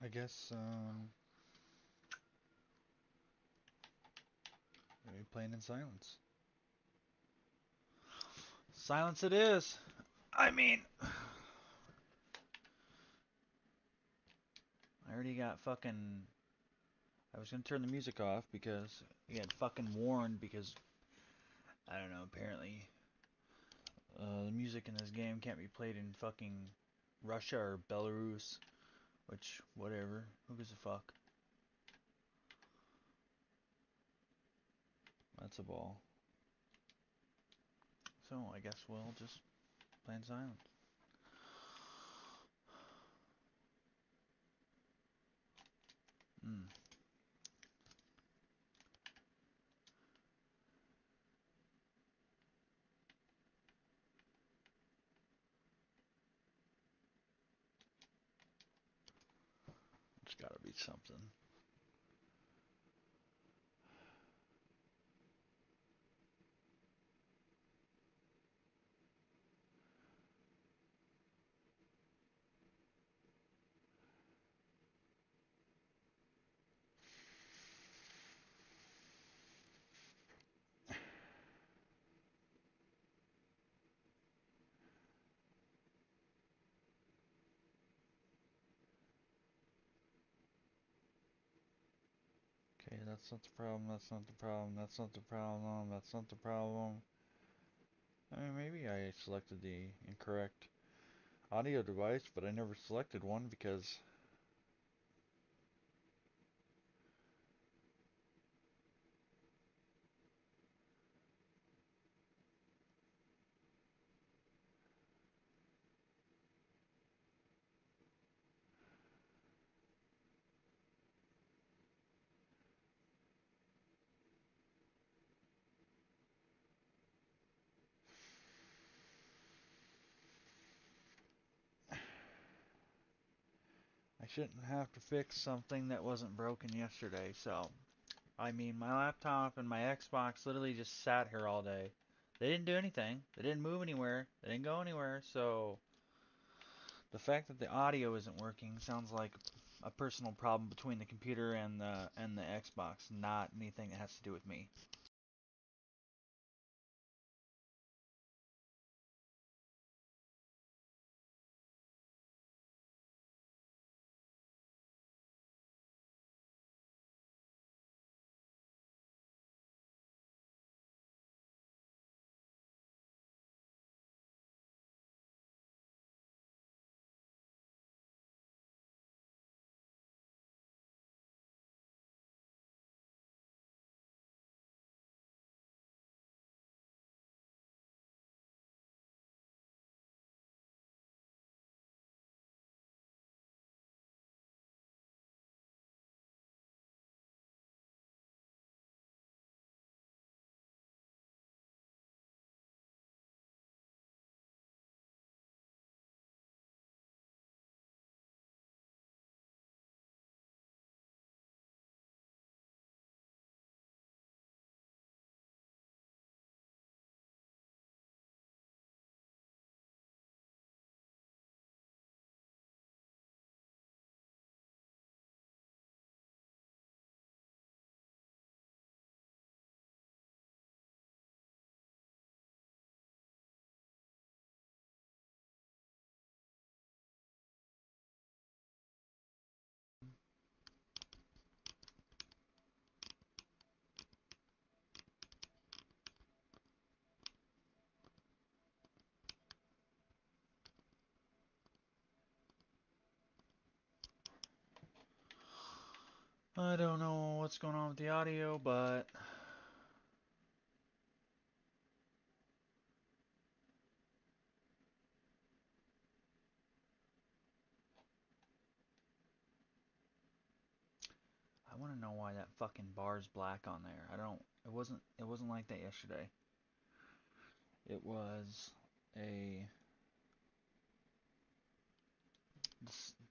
I guess maybe playing in silence. Silence it is. I mean, I already got fucking. I was gonna turn the music off because he had fucking warned because I don't know. Apparently, the music in this game can't be played in fucking Russia or Belarus, which whatever. Who gives a fuck? That's a ball. So I guess we'll just play in silence. Hmm. It's gotta be something. Okay, that's not the problem. That's not the problem. That's not the problem. That's not the problem. I mean, maybe I selected the incorrect audio device, but I never selected one because I shouldn't have to fix something that wasn't broken yesterday. So, I mean, my laptop and my Xbox literally just sat here all day. They didn't do anything. They didn't move anywhere. They didn't go anywhere. So, the fact that the audio isn't working sounds like a personal problem between the computer and the Xbox, not anything that has to do with me. I don't know what's going on with the audio, but I want to know why that fucking bar's black on there. I don't. It wasn't like that yesterday. It was a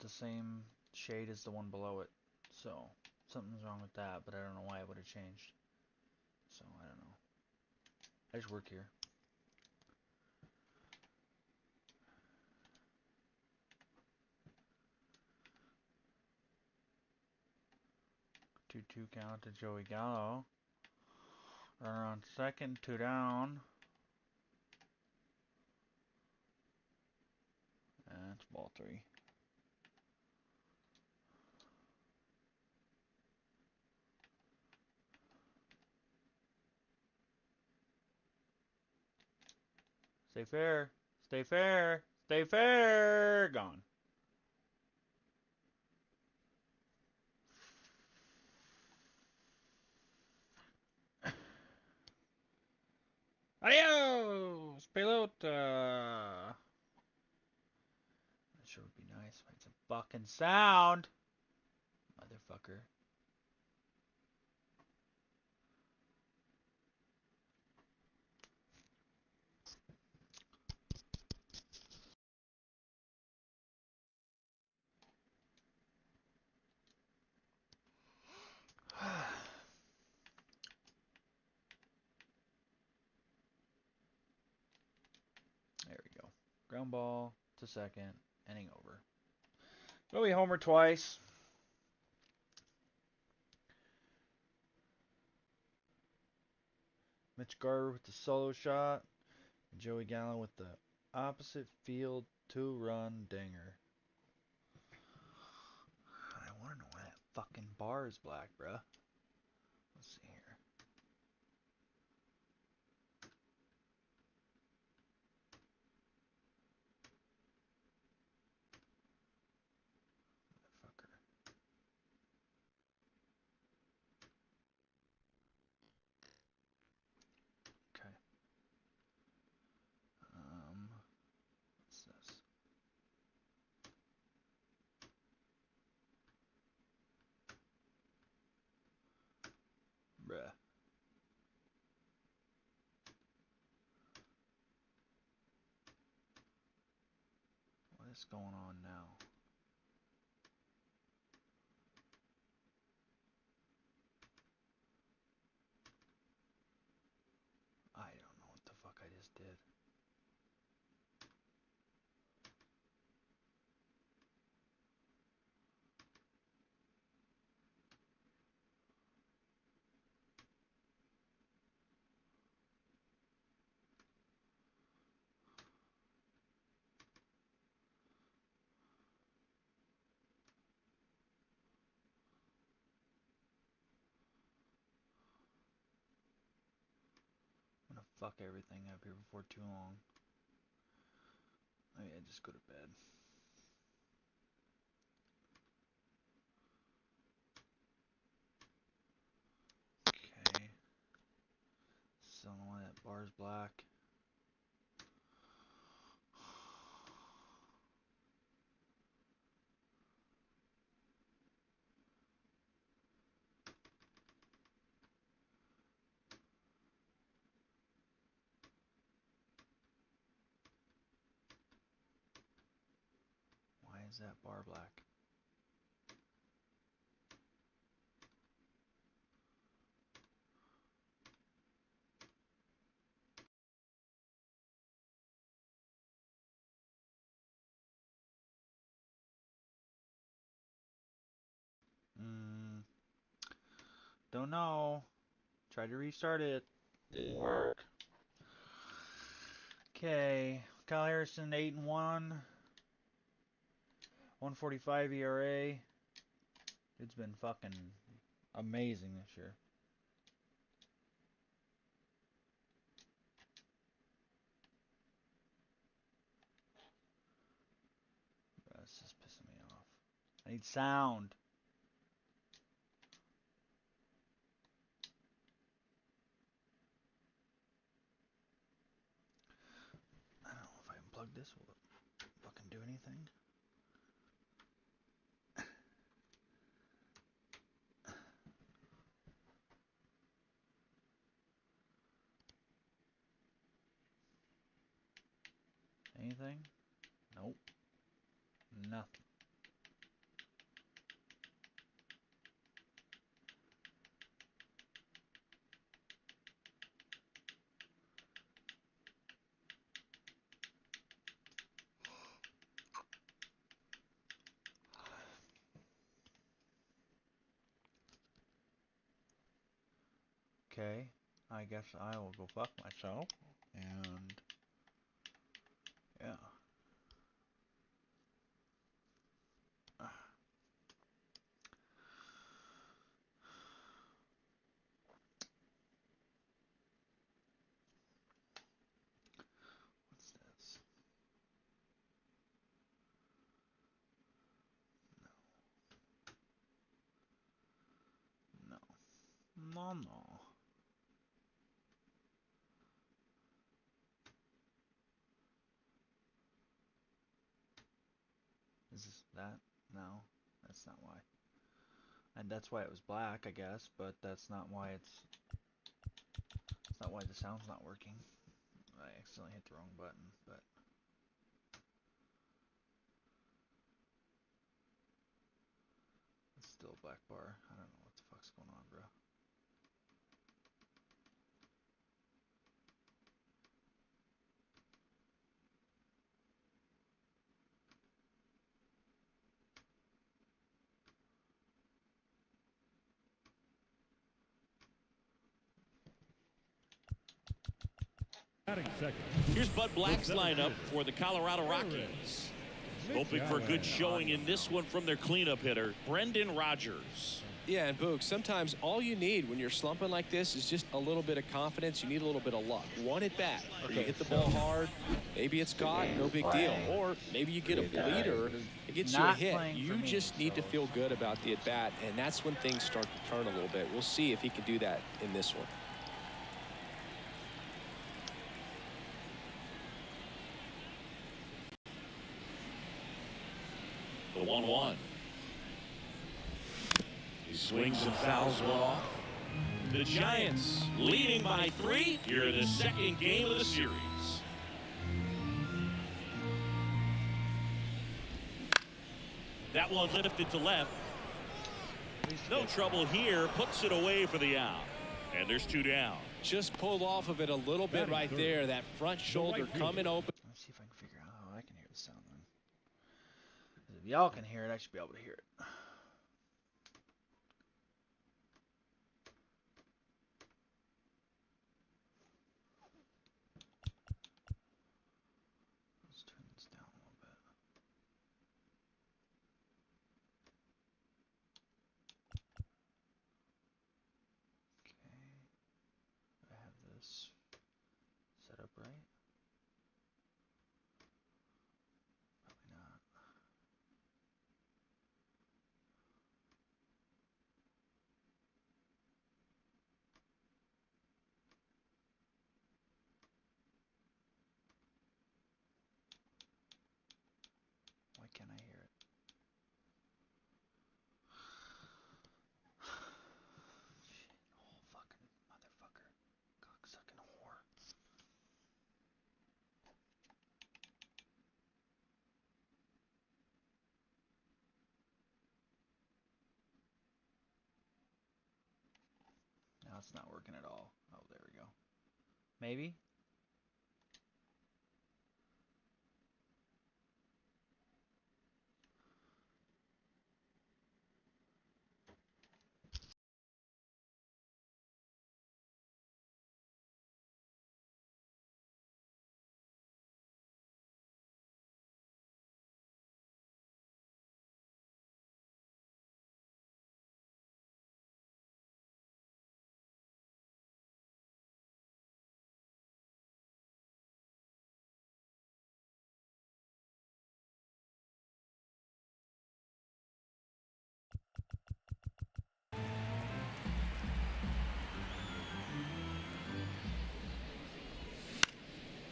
the same shade as the one below it. So something's wrong with that, but I don't know why it would have changed. So I don't know. I just work here. 2-2 count to Joey Gallo. Runner on second, 2 down. And it's ball 3. Stay fair. Stay fair. Stay fair. Gone. Adios, pelota. That sure would be nice if I had some fucking sound. Motherfucker. There we go. Ground ball to second. Inning over. Joey homer twice. Mitch Garver with the solo shot. And Joey Gallo with the opposite field 2-run dinger. I want to know why that fucking bar is black, bruh. Let's see here. Motherfucker. Okay. What's this? Bruh. What is going on now? I don't know what the fuck I just did. I'm gonna fuck everything up here before too long. Maybe I just go to bed. Okay. Still don't know why that bar's black. Why is that bar black? Don't know. Tried to restart it. Didn't work. Okay. Kyle Harrison, 8-1. 145 ERA. It's been fucking amazing this year. This is pissing me off. I need sound. I don't know if I unplug this. Will it fucking do anything? Anything? Nope. Nothing. Okay, I guess I will go fuck myself. And yeah. What's this? No. No, no. Is this that? No, that's not why. And that's why it was black, I guess, but that's not why it's not why the sound's not working. I accidentally hit the wrong button, but it's still a black bar. I don't know what the fuck's going on, bro. Here's Bud Black's lineup for the Colorado Rockies. Hoping for a good showing in this one from their cleanup hitter, Brendan Rodgers. Yeah, and Boog, sometimes all you need when you're slumping like this is just a little bit of confidence. You need a little bit of luck. One at bat. Okay. You hit the ball hard. Maybe it's caught. No big deal. Or maybe you get a bleeder. It gets you a hit. You just need to feel good about the at bat, and that's when things start to turn a little bit. We'll see if he can do that in this one. The 1-1. He swings and fouls one off. The Giants leading by 3 here in the second game of the series. That one lifted to left. No trouble here. Puts it away for the out. And there's 2 down. Just pulled off of it a little bit right there. That front shoulder coming open. Let's see if I can figure out how I can hear the sound then. If y'all can hear it, I should be able to hear it. Let's turn this down a little bit. Okay. I have this set up right? Probably not. Why can't I hear it? Shit, oh fucking motherfucker. Cocksucking whore. Now it's not working at all. Oh, there we go. Maybe?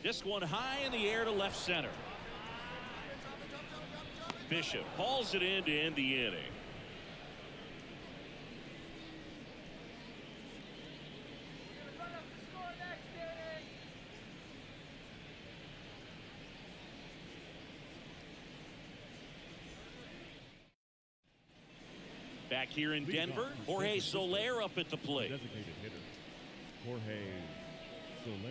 This one high in the air to left center. Bishop hauls it in to end the inning. Back here in Denver, Jorge Soler up at the plate. Designated hitter, Jorge Soler.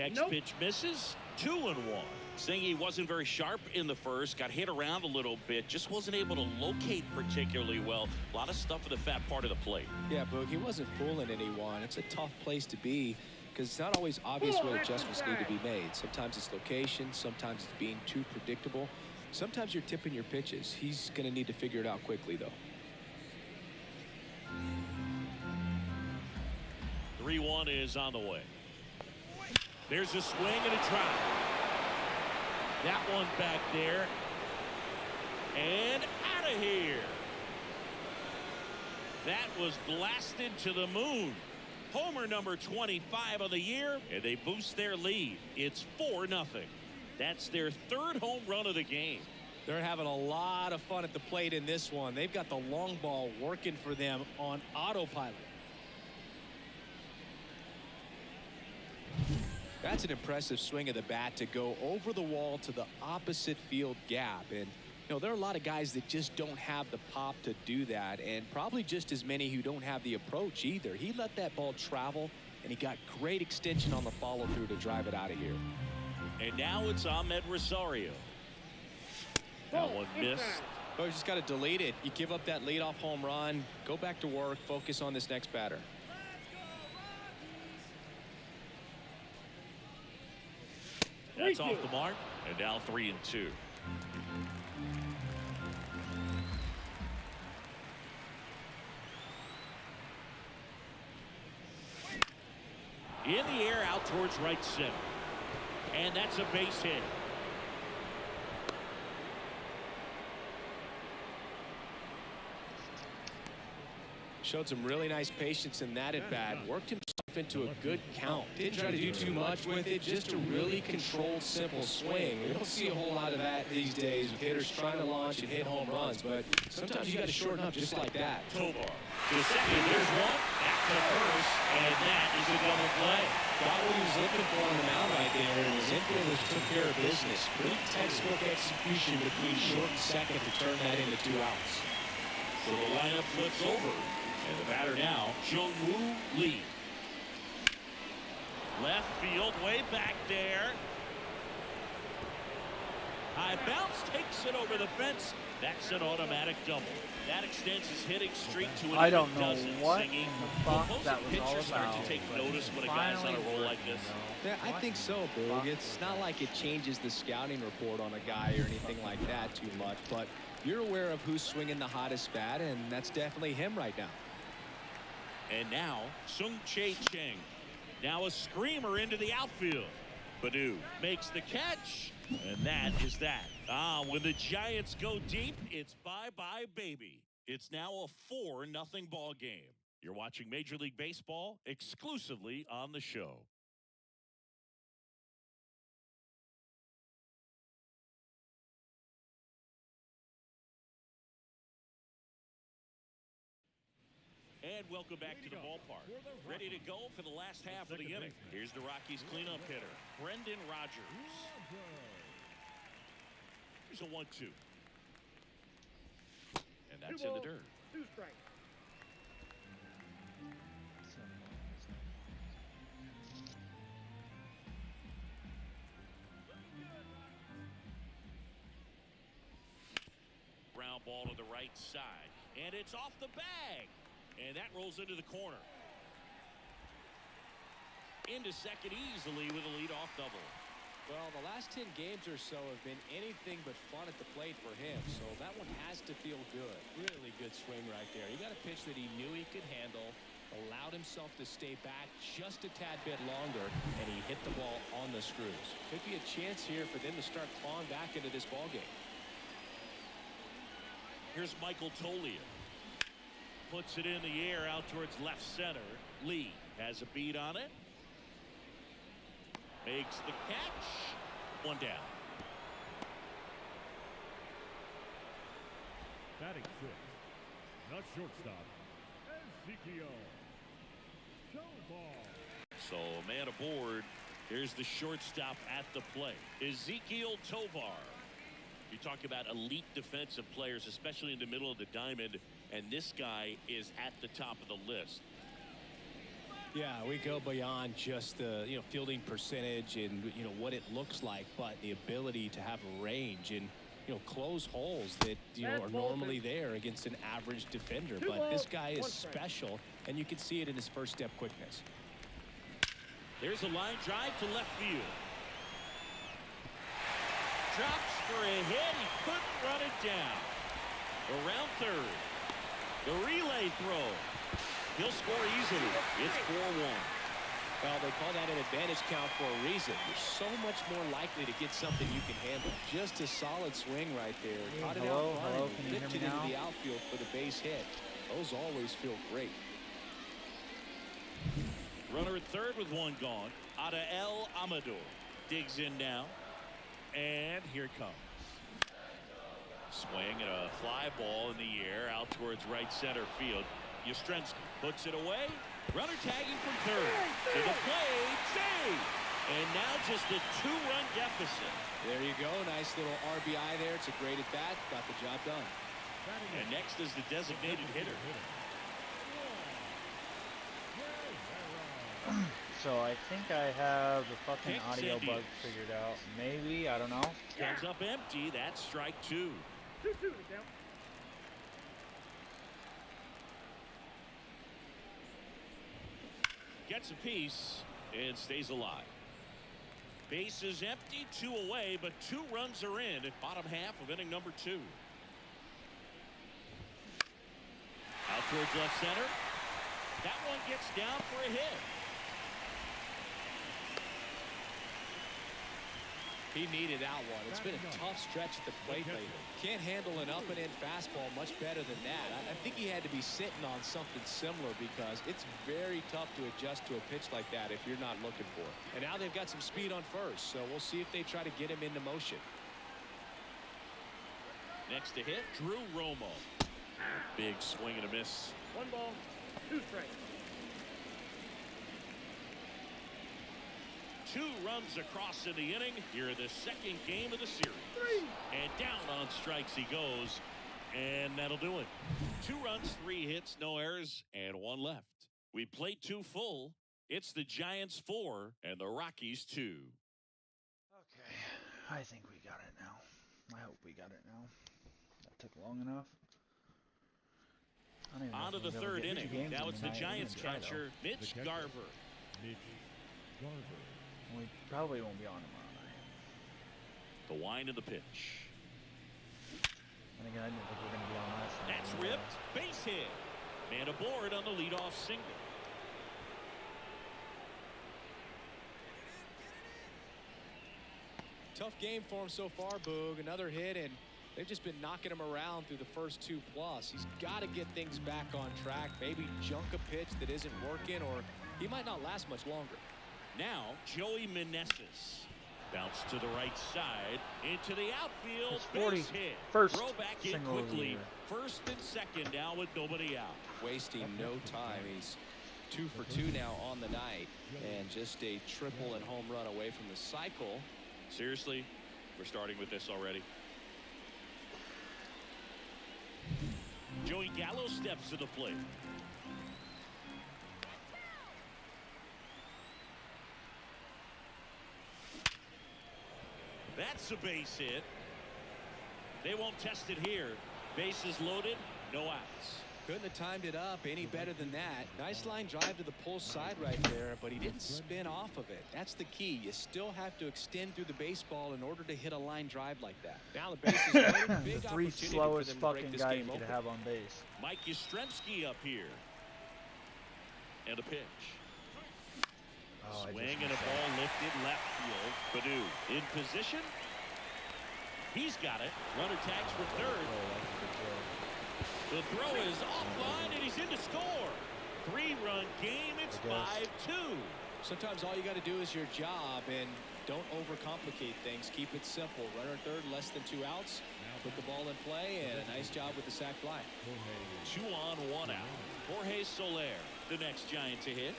Next pitch misses. 2-1. Saying he wasn't very sharp in the first, got hit around a little bit, just wasn't able to locate particularly well. A lot of stuff at the fat part of the plate. Yeah, Boog, he wasn't fooling anyone. It's a tough place to be because it's not always obvious where adjustments need to be made. Sometimes it's location, sometimes it's being too predictable. Sometimes you're tipping your pitches. He's going to need to figure it out quickly, though. 3-1 is on the way. There's a swing and a drive. That one back there. And out of here. That was blasted to the moon. Homer number 25 of the year, and they boost their lead. It's 4-0. That's their third home run of the game. They're having a lot of fun at the plate in this one. They've got the long ball working for them on autopilot. That's an impressive swing of the bat to go over the wall to the opposite field gap. And, you know, there are a lot of guys that just don't have the pop to do that, and probably just as many who don't have the approach either. He let that ball travel, and he got great extension on the follow-through to drive it out of here. And now it's Ahmed Rosario. That one missed. Oh, you just got to delete it. You give up that leadoff home run, go back to work, focus on this next batter. That's off the mark, and now 3-2. In the air, out towards right center. And that's a base hit. Showed some really nice patience in that at bat. Worked himself into a good count. Didn't try to do too much with it. Just a really controlled, simple swing. We don't see a whole lot of that these days with hitters trying to launch and hit home runs. But sometimes you got to shorten up just like that. Tovar to second. There's one. Back to first. And that is a double play. Got what he was looking for on the mound right there. And his infielders took care of business. Pretty textbook execution between short and second to turn that into 2 outs. So the lineup flips over. And the batter now, Jung-Woo Lee. Left field, way back there. High bounce, takes it over the fence. That's an automatic double. That extends his hitting streak to an I don't know dozen. what Singing. in the fuck that was all Pitchers start about. to take but notice when a guy's on a roll like this. Yeah, I think so, Boog. It's not like it changes the scouting report on a guy or anything like that too much, but you're aware of who's swinging the hottest bat, and that's definitely him right now. And now, Sung-Chae Cheng. Now a screamer into the outfield. Baddoo makes the catch, and that is that. When the Giants go deep, it's bye-bye, baby. It's now a 4-0 ball game. You're watching Major League Baseball exclusively on the show. And welcome back to the ballpark. Ready to go for the last half of the inning. Here's the Rockies cleanup hitter, Brendan Rodgers. Here's a 1-2. And that's in the dirt. 2 strikes. Ground ball to the right side. And it's off the bag. And that rolls into the corner. Into second easily with a leadoff double. Well, the last 10 games or so have been anything but fun at the plate for him, so that one has to feel good. Really good swing right there. He got a pitch that he knew he could handle, allowed himself to stay back just a tad bit longer, and he hit the ball on the screws. Could be a chance here for them to start clawing back into this ballgame. Here's Michael Toglia. Puts it in the air out towards left center. Lee has a beat on it. Makes the catch. One down. Batting 6, the shortstop, Tovar. So man aboard. Here's the shortstop at the plate, Ezequiel Tovar. You talk about elite defensive players, especially in the middle of the diamond, and this guy is at the top of the list. Yeah, we go beyond just the fielding percentage and what it looks like, but the ability to have range and close holes that are normally there against an average defender. But this guy is special, and you can see it in his first step quickness. There's a line drive to left field. Drops for a hit. He couldn't run it down. Around third. The relay throw. He'll score easily. It's 4-1. Well, they call that an advantage count for a reason. You're so much more likely to get something you can handle. Just a solid swing right there. Caught it out front and flipped it into the outfield for the base hit. Those always feel great. Runner at third with one gone. Adael Amador digs in now. And here it comes. Swing and a fly ball in the air out towards right center field. Yastrzemski puts it away. Runner tagging from third. To the plate. Save. And now just a 2-run deficit. There you go. Nice little RBI there. It's a great at bat. Got the job done. And next is the designated hitter. So I think I have the fucking Kicks audio Indians. bug figured out. Maybe, I don't know. Comes up empty. That's strike 2. Gets a piece and stays alive. Base is empty, 2 away, but 2 runs are in at bottom half of inning number 2. Out towards left center. That one gets down for a hit. He needed that one. It's been a tough stretch at the plate lately. Can't handle an up and in fastball much better than that. I think he had to be sitting on something similar because it's very tough to adjust to a pitch like that if you're not looking for it. And now they've got some speed on first, so we'll see if they try to get him into motion. Next to hit, Drew Romo. Big swing and a miss. 1 ball, 2 strikes. 2 runs across in the inning here in the second game of the series. And down on strikes he goes. And that'll do it. 2 runs, 3 hits, no errors, and 1 left. We played 2 full. It's the Giants 4 and the Rockies 2. Okay, I think we got it now. I hope we got it now. That took long enough. I don't even know On to if the we'll be able to third get 2 inning. games Now in it's the tonight. We're Giants gonna try, though. catcher, Mitch Garver. Mitch Garver. We probably won't be on tomorrow night. The wind of the pitch. And again, I didn't think we were going to be on last night. That's ripped. Base hit. Man aboard on the leadoff single. Tough game for him so far, Boog. Another hit, and they've just been knocking him around through the first 2+. He's got to get things back on track. Maybe junk a pitch that isn't working, or he might not last much longer. Now, Joey Meneses. Bounce to the right side. Into the outfield. His Base hit. 41st Throw back in single of the quickly. year. First and second now with nobody out. Wasting no time. He's 2 for 2 now on the night, and just a triple and home run away from the cycle. Seriously, we're starting with this already. Joey Gallo steps to the plate. That's a base hit. They won't test it here. Bases loaded, no outs. Couldn't have timed it up any better than that. Nice line drive to the pull side right there, but he didn't spin off of it. That's the key. You still have to extend through the baseball in order to hit a line drive like that. Now the base is loaded. Big The 3 opportunity for slowest them to break fucking this guys game you could open. have on base. Mike Yastrzemski up here. And a pitch. Oh, I Swing just and a missed ball that. lifted left field. Badu in position. He's got it. Runner tags for third. Oh, that's a good throw. The throw is offline and he's in to score. 3-run game. It's I 5-2. Sometimes all you got to do is your job, and don't overcomplicate things. Keep it simple. Runner third, less than 2 outs. Put the ball in play, and a nice job with the sac fly. 2 on, 1 out. Jorge Soler, the next Giant to hit.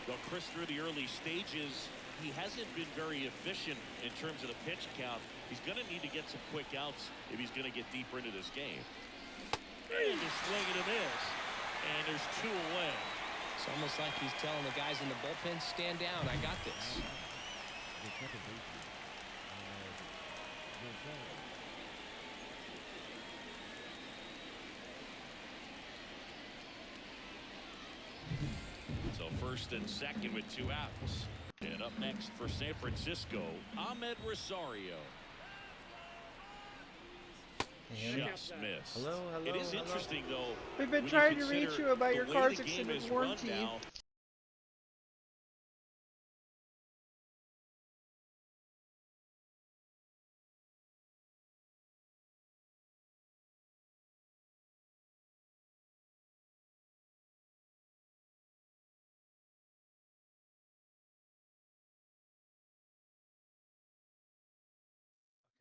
Well, Chris, through the early stages, he hasn't been very efficient in terms of the pitch count. He's going to need to get some quick outs if he's going to get deeper into this game. And a swing and a miss. there's 2 away. It's almost like he's telling the guys in the bullpen, stand down, I got this. The second baseman, Gonzalez. So first and second with 2 outs. And up next for San Francisco, Ahmed Rosario. Just missed. Hello, It is hello. interesting, though. We've been when trying you to reach consider you about the your way car's the game extended is run warranty. now.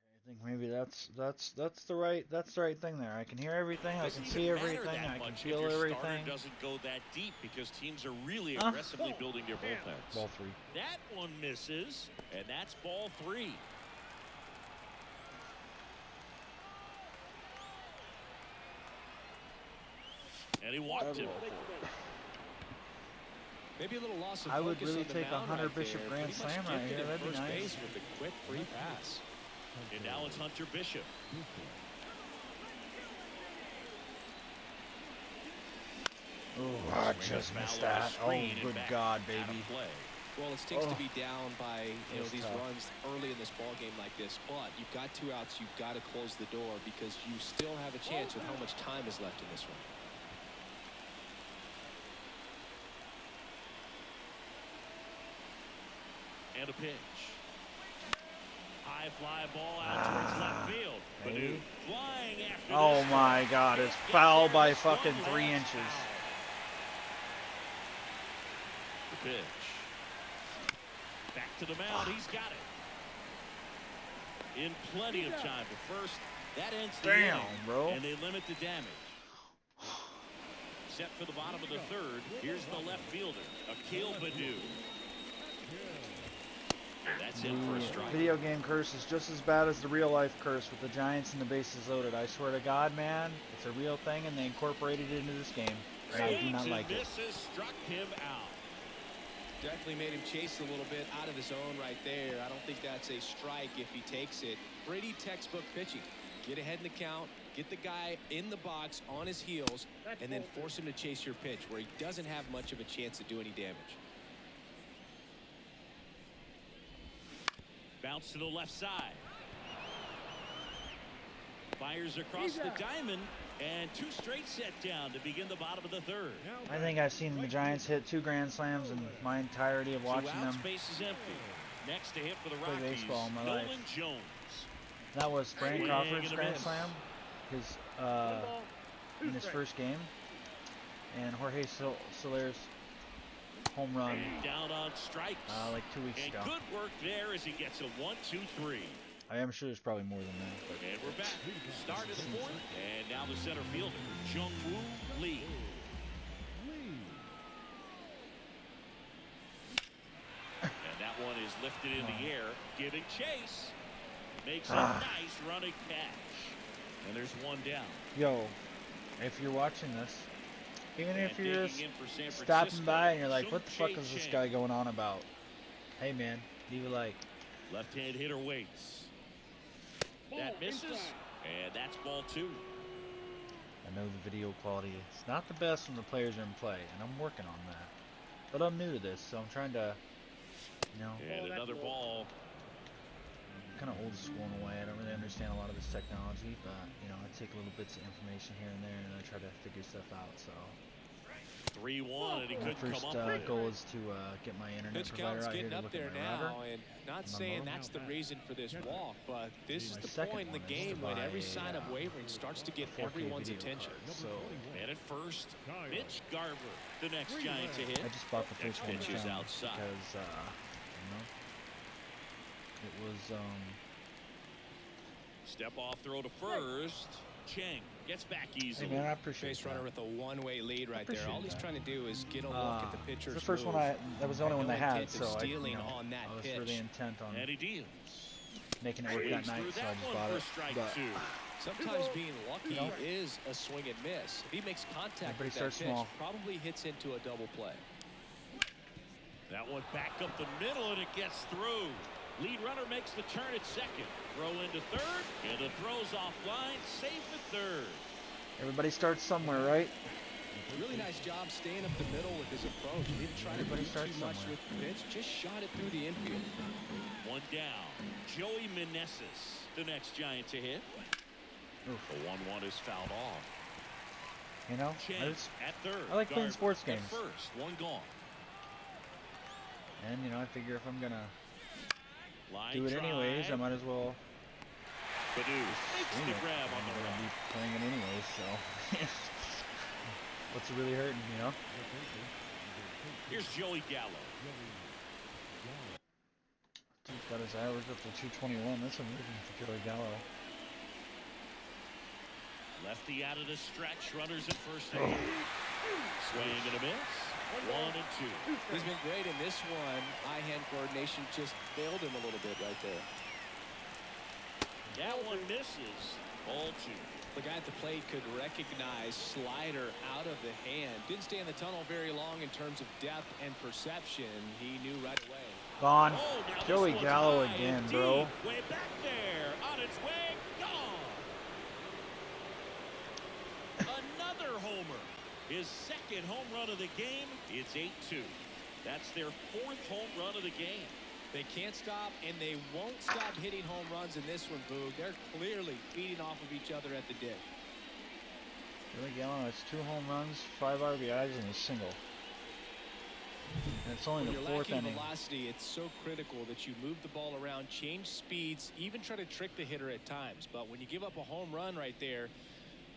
I think maybe that's the right thing there. I can hear everything, I Doesn't can even see matter everything, that I can much feel if your everything. starter doesn't go that deep because teams are really aggressively building their bullpens. Ball 3. That one misses, and that's ball 3. And he walked him. Maybe a little loss of I would focus really on the take a mound Hunter right Bishop there. grand Pretty much slam right gifted here. at That'd be first nice. base with a quick free pass. And now it's Hunter Bishop. Oh, I just missed that. Oh, good God, baby. Well, it stinks to be down by these tough. runs early in this ball game like this, but you've got 2 outs. You've got to close the door because you still have a chance with how much time is left in this one. And a pitch. High fly ball out towards left field. Badu flying after Oh this my one. God, it's Gets foul there by just fucking one 3 last inches. foul. The pitch. Back to the mound. He's got it. In plenty of time. But first, that ends the Damn, inning, bro. and they limit the damage. Set for the bottom of the 3rd. Here's the left fielder, Akil Badu. That's it for a strike. Video game curse is just as bad as the real life curse with the Giants and the bases loaded. I swear to God, man, it's a real thing and they incorporated it into this game. And I do not like it. Misses, struck him out. Definitely made him chase a little bit out of his zone right there. I don't think that's a strike if he takes it. Pretty textbook pitching. Get ahead in the count, get the guy in the box on his heels, and then force him to chase your pitch where he doesn't have much of a chance to do any damage. Bounce to the left side. Fires across the diamond, and 2 straight set down to begin the bottom of the 3rd. I think I've seen the Giants hit 2 grand slams in my entirety of 2 watching outs, them base is empty. Next to hit for the play Rockies, baseball in my Nolan life. Jones. That was Brandon Swing Crawford's and a grand miss. slam, his in his first game, and Jorge Soler's home run And down on strikes. like 2 weeks And ago. good work there as he gets a 1-2-3. I am sure there's probably more than that. But And we're back. Start at 4th, and now the center fielder, Jung-Woo Lee. And that one is lifted in the air, giving chase. Makes a nice running catch. And there's 1 down. Yo, if you're watching this, even if And you're digging just in for San stopping Francisco, by and you're like, what the fuck is this Sung-Jae guy Chang. going on about? Hey man, leave a like. Left-hand hitter waits. That misses, and that's ball 2. I know the video quality is not the best when the players are in play, and I'm working on that. But I'm new to this, so I'm trying to, And another ball. kind of old school in a way. I don't really understand a lot of this technology, but I take little bits of information here and there, and I try to figure stuff out. So 3-1, and he my couldn't first come up with it. goal is to get my internet Pitch provider count's out here getting to up look there at my router. now, and not saying that's the reason for this walk, but this is My the second point in the one is to game when buy every a, sign of wavering starts to get 4K everyone's video attention. card. So And at first, Mitch Garver, the next Giant to hit. I just bought the first one Pitch is because outside. it was Step off throw to first. Chang gets back hey easily. man, I appreciate Base that. runner with a one-way lead right there. All appreciate he's that. trying to do is get a look at the It's pitcher's the first move. one that was the only one No they had, intent so of I stealing on that I was pitch. really intent on And he deals. making it work that Swings night, through so I that just one bought for it. strike But 2. Sometimes being lucky is a swing and miss. If he makes contact with that pitch, probably hits into a double play. That one back up the middle, and it gets through. Lead runner makes the turn at second. Throw into third, and the throw's offline. Safe at third. Everybody starts somewhere, right? Really nice job staying up the middle with his approach. He didn't try to do too much with the pitch. Just shot it through the infield. One down. Joey Meneses, the next Giant to hit. Oof. The 1-1 is fouled off. You know, at third. I like playing sports games. At first, one gone. And, you know, I figure if I'm going to Line do it drive. anyways, I might as well Badu makes the grab on the I'm run. going to be playing it anyways, so. What's really hurting, you know? Here's Joey Gallo. He's got his average up to 221. That's amazing for Joey Gallo. Lefty out of the stretch. Runners at first and third. Swing and a miss. 1 and 2. He's been great in this one. Eye-hand coordination just failed him a little bit right there. That one misses. Ball 2. The guy at the plate could recognize slider out of the hand. Didn't stay in the tunnel very long in terms of depth and perception. He knew right away. Gone. Oh, Joey Gallo again, bro. Way back there. On its way. Gone. Another homer. His second home run of the game. It's 8-2. That's their 4th home run of the game. They can't stop, and they won't stop hitting home runs in this one, Boog. They're clearly feeding off of each other at the dig. Joey Gallo has 2 home runs, 5 RBIs, and a single. And it's only the 4th inning. Velocity, it's so critical that you move the ball around, change speeds, even try to trick the hitter at times. But when you give up a home run right there,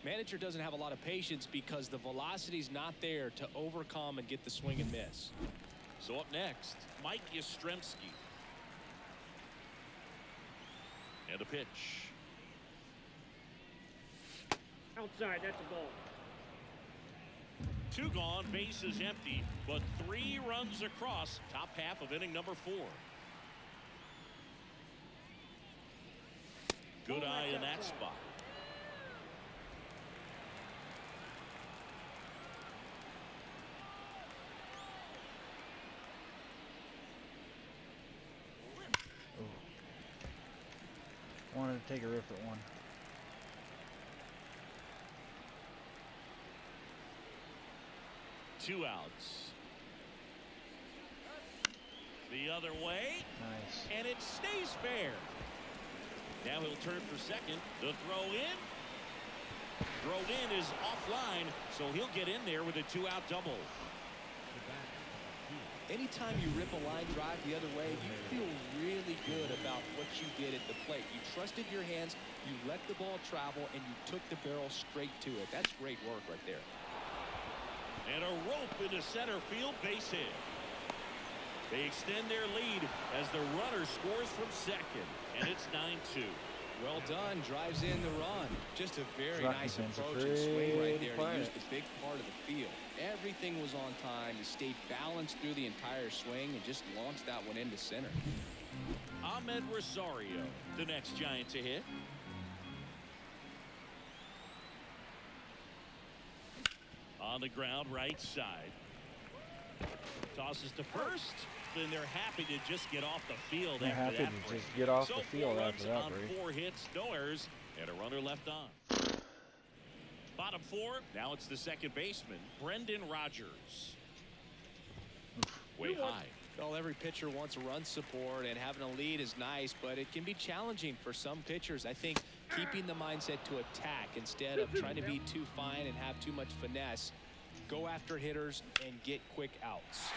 manager doesn't have a lot of patience because the velocity's not there to overcome and get the swing and miss. So up next, Mike Yastrzemski. And a pitch. Outside, that's a ball. 2 gone, bases empty, but 3 runs across. Top half of inning number 4. Good eye in that spot. Wanted to take a rip at one. Two outs. The other way. Nice. And it stays fair. Now he'll turn for second. The throw in. Throw in is offline, so he'll get in there with a 2-out double. Anytime you rip a line drive the other way, you feel really good about what you did at the plate. You trusted your hands, you let the ball travel, and you took the barrel straight to it. That's great work right there. And a rope into center field, base hit. They extend their lead as the runner scores from second, and it's 9-2. Well done, drives in the run. Just a very nice approach and and swing right there to use the big part of the field. Everything was on time. He stayed balanced through the entire swing and just launched that one into center. Ahmed Rosario, the next Giant to hit. On the ground, right side. Tosses to first. Then they're happy to just get off the field They're after happy that to break. just get off So the field 4 after runs that on break. 4 hits, no errors, and a runner left on. Bottom 4, now it's the second baseman, Brendan Rodgers. Way high. Well, every pitcher wants run support, and having a lead is nice, but it can be challenging for some pitchers. I think keeping the mindset to attack instead of trying to be too fine and have too much finesse. Go after hitters and get quick outs.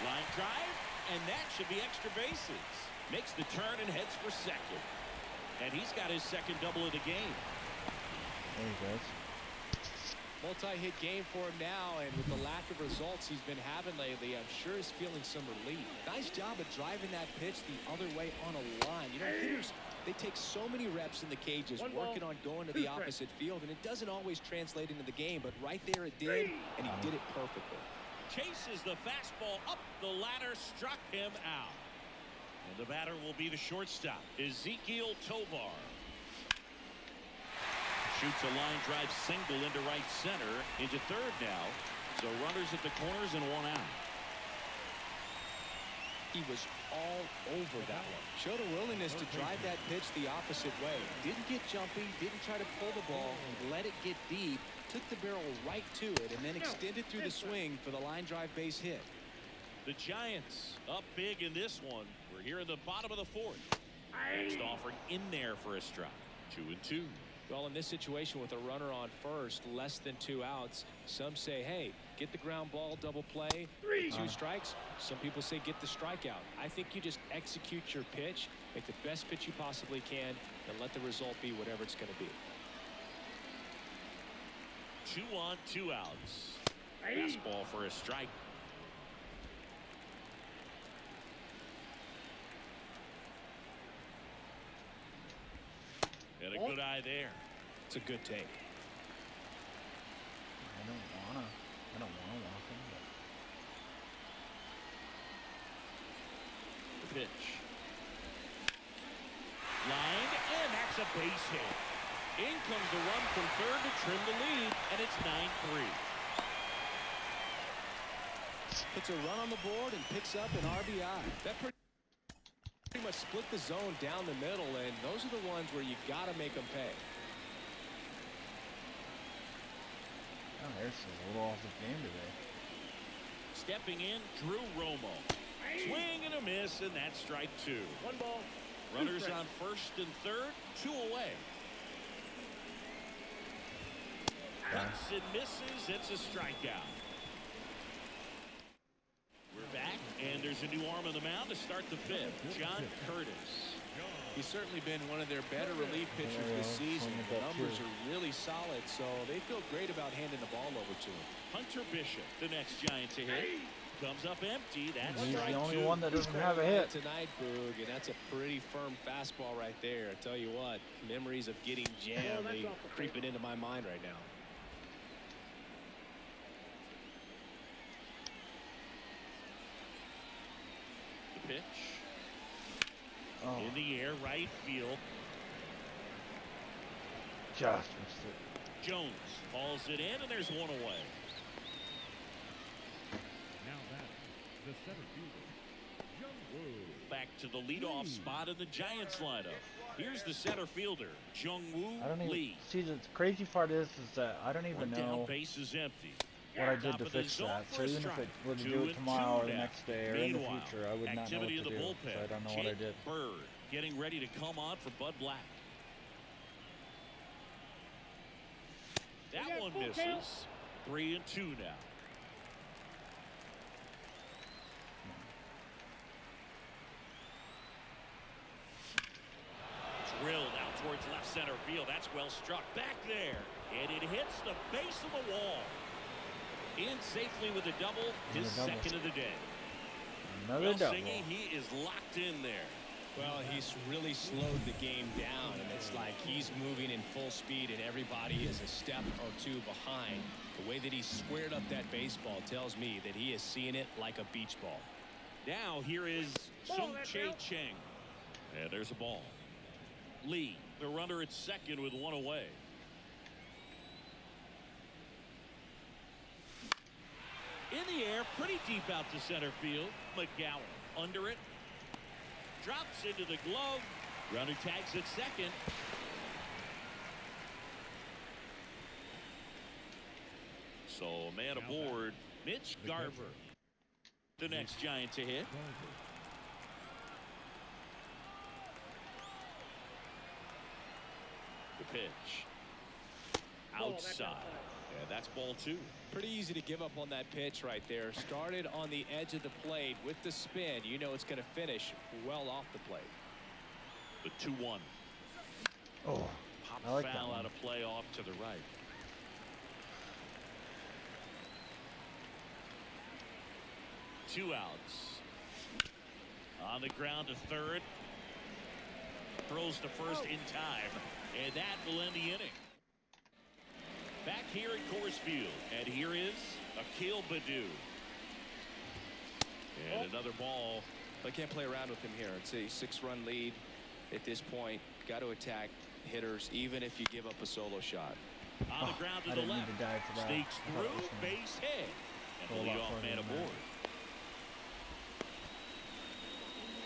Line drive, and that should be extra bases. Makes the turn and heads for second. And he's got his second double of the game. There he goes. Multi-hit game for him now, and with the lack of results he's been having lately, I'm sure he's feeling some relief. Nice job of driving that pitch the other way on a line. You know, hitters, they take so many reps in the cages working on going to the opposite field, and it doesn't always translate into the game, but right there it did, and he did it perfectly. Chases the fastball up the ladder, struck him out. And the batter will be the shortstop, Ezequiel Tovar. Shoots a line drive single into right center, into third now. So runners at the corners and one out. He was all over that one. Showed a willingness to drive that pitch the opposite way. Didn't get jumpy, didn't try to pull the ball, and let it get deep. Took the barrel right to it and then extended through the swing for the line drive base hit. The Giants up big in this one. We're here in the bottom of the fourth. Next offering in there for a strike. 2-2. Well, in this situation with a runner on first, less than 2 outs, some say, hey, get the ground ball, double play, 2 strikes. Some people say get the strikeout. I think you just execute your pitch, make the best pitch you possibly can, and let the result be whatever it's going to be. 2 on, 2 outs. Fastball for a strike. And a good eye there. It's a good take. I don't wanna walk him. The pitch. Lined, and that's a base hit. In comes the run from third to trim the lead, and it's 9-3. Puts a run on the board and picks up an RBI. That pretty much split the zone down the middle, and those are the ones where you got to make them pay. Oh, there's a little off the game today. Stepping in, Drew Romo. Swing and a miss, and that's strike 2. 1 ball. Runners on first and third, 2 away. Cuts and misses. It's a strikeout. We're back, and there's a new arm on the mound to start the fifth. John Curtis. He's certainly been one of their better relief pitchers this season. The numbers are really solid, so they feel great about handing the ball over to him. Hunter Bishop, the next Giant to hit. Comes up empty. That's He's strike the only 2. one that doesn't have a hit tonight, Boog, and that's a pretty firm fastball right there. I tell you what, memories of getting jammed, they creeping into my mind right now. The pitch. In the air, right field. Just missed it. Jones hauls it in, and there's one away. Now that the center fielder, Jung-woo. Back to the leadoff spot in the Giants lineup. Here's the center fielder, Jung-woo I don't even Lee. see. The crazy part is that I don't even One down, know base is empty. what I did Top to of the fix zone that. for So a even if strike. it were to 2 do it and tomorrow 2 or the now. next day or in the Meanwhile, future, I would not know activity what in to the do. bullpen. So I don't know what I Jake did. Bird getting ready to come on for Bud Black. That one misses. 3 and 2 now. Drilled out towards left center field. That's well struck back there. And it hits the base of the wall. In safely with a double, his second of the day. Another double. Singy, he is locked in there. Well, he's really slowed the game down, and it's like he's moving in full speed, and everybody is a step or 2 behind. The way that he squared up that baseball tells me that he is seeing it like a beach ball. Now here is Sung Chae Cheng. And there's a ball. Lee, the runner at second with 1 away. In the air, pretty deep out to center field. McGowan under it. Drops into the glove. Runner tags at second. So a man aboard, Mitch Garver. The next Giant to hit. The pitch. Outside. And that's ball 2. Pretty easy to give up on that pitch right there. Started on the edge of the plate with the spin. You know it's going to finish well off the plate. The 2-1. Oh, Pop I like that foul one. out of play off to the right. Two outs. On the ground to third. Throws to first in time. And that will end the inning. Back here at Coors Field. And here is Akil Baddoo. And another ball. I can't play around with him here. It's a 6-run lead at this point. Got to attack. hitters, even if you give up a solo shot. On the ground to I the didn't need left. to dive for that. Sneaks I thought it through, was gonna base hit. go And a the lot leadoff farther man than that. aboard.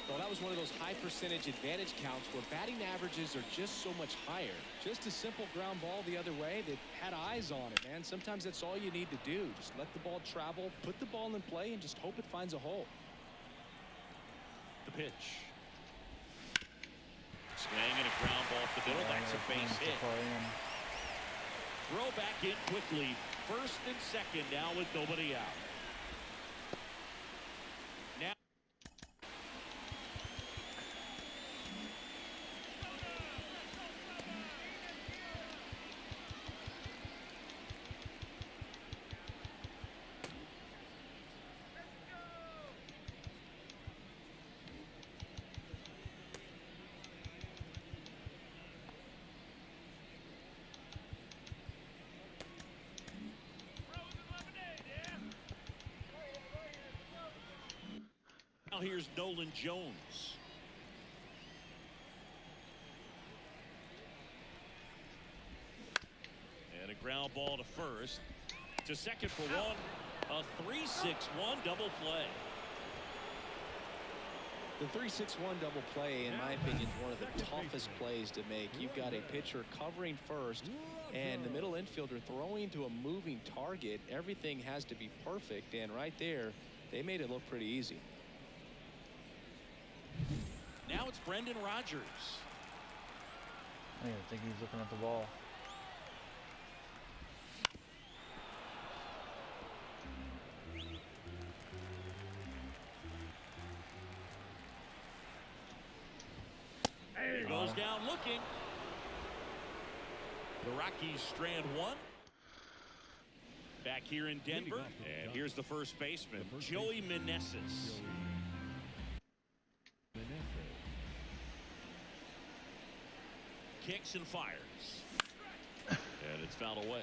Well, that was one of those high percentage advantage counts where batting averages are just so much higher. Just a simple ground ball the other way that had eyes on it, man. Sometimes that's all you need to do. Just let the ball travel, put the ball in play, and just hope it finds a hole. The pitch. Swing and a ground ball up the middle. That's a base hit. Throw back in quickly. First and second now with nobody out. Now. Now here's Nolan Jones. And a ground ball to first. To second for one. A 3-6-1 double play. The 3-6-1 double play, in my opinion, is one of the toughest plays to make. You've got a pitcher covering first and the middle infielder throwing to a moving target. Everything has to be perfect, and right there, they made it look pretty easy. Now it's Brendan Rodgers. I didn't even think he was looking at the ball. Here goes down looking. The Rockies strand one. Back here in Denver. And here's the first baseman, Joey Meneses. Kicks and fires. And it's fouled away.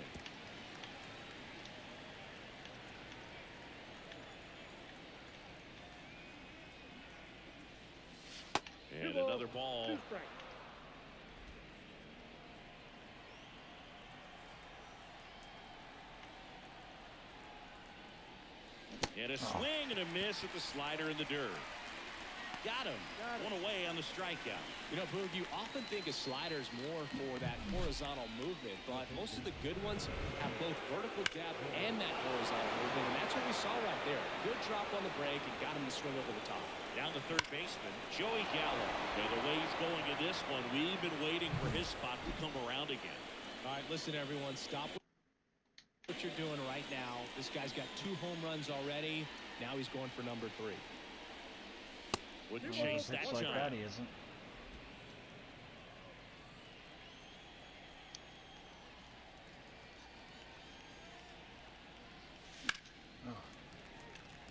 And another ball. 2 strikes. And a swing and a miss at the slider in the dirt. Got him. One away on the strikeout. You know, Boog, you often think of sliders more for that horizontal movement, but most of the good ones have both vertical depth and that horizontal movement, and that's what we saw right there. Good drop on the break and got him to swing over the top. Down the third baseman, Joey Gallo. And the way he's going in this one, we've been waiting for his spot to come around again. All right, listen, everyone, stop what you're doing right now. This guy's got 2 home runs already. Now he's going for number 3. Wouldn't Well, chase if that it's like John. that, he isn't.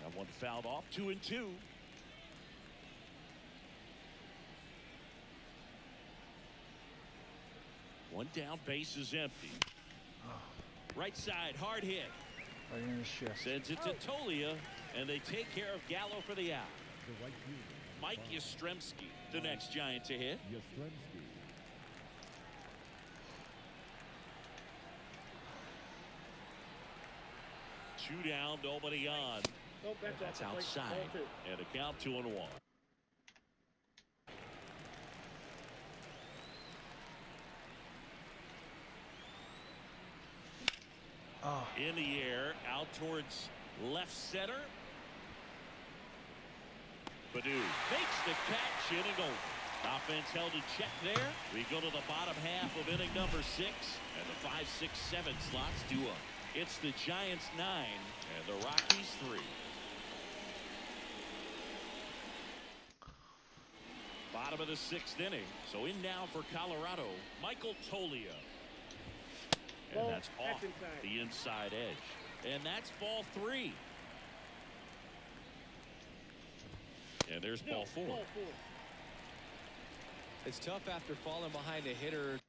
That one fouled off. 2-2. One down, base is empty. Right side, hard hit. Right in his shift. Sends it to Tolia, and they take care of Gallo for the out. The right fielder, Mike Yastrzemski, the next Giant to hit. Yastrzemski. Two down, nobody on. Nope, That's off the plate. outside. Ball 2. And a count 2-1. Oh, In the air, out towards left center. Badu makes the catch, inning over. Offense held in check there. We go to the bottom half of inning number 6, and the 5, 6, 7 slots do up. It's the Giants 9 and the Rockies 3. Bottom of the 6th inning. So in now for Colorado, Michael Tolia. And Ball, that's off that's inside. the inside edge. And that's ball 3. And there's ball 4. Ball 4. It's tough after falling behind a hitter.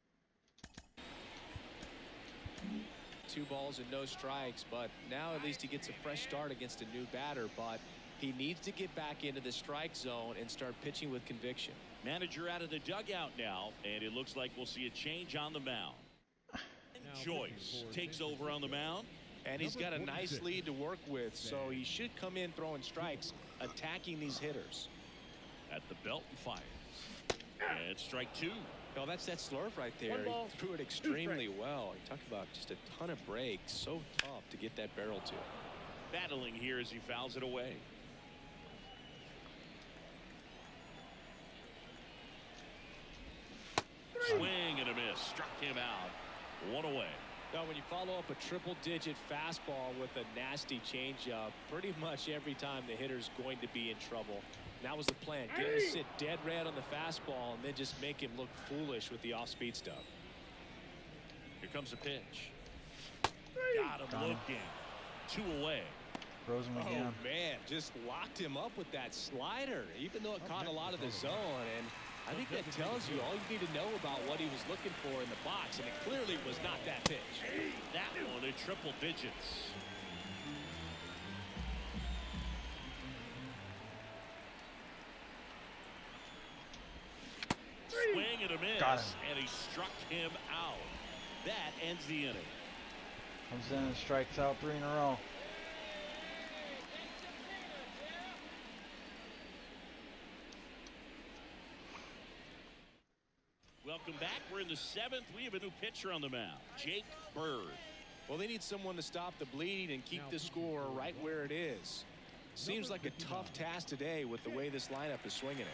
2 balls and no strikes, but now at least he gets a fresh start against a new batter, but he needs to get back into the strike zone and start pitching with conviction. Manager out of the dugout now, and it looks like we'll see a change on the mound. Joyce takes over on the mound. And he's got a nice lead to work with, so he should come in throwing strikes, attacking these hitters. At the belt and fires. And strike 2. Oh, that's that slurve right there. He threw it extremely well. You talk about just a ton of breaks. So tough to get that barrel to. Battling here as he fouls it away. Swing and a miss. Struck him out. 1 away. Now, when you follow up a triple-digit fastball with a nasty changeup, pretty much every time the hitter's going to be in trouble. That was the plan. Get him to sit dead red on the fastball and then just make him look foolish with the off-speed stuff. Here comes a pitch. Got him looking. 2 away. Throws him again. Oh, man, just locked him up with that slider, even though it caught a lot of the zone. And I think that tells you all you need to know about what he was looking for in the box, and it clearly was not that pitch. That one in triple digits. Swing and a miss, and he struck him out. That ends the inning. Comes in and strikes out 3 in a row. Welcome back. We're in the 7th. We have a new pitcher on the mound, Jake Bird. Well, they need someone to stop the bleed and keep the score right where it is. Seems like a tough task today with the way this lineup is swinging it.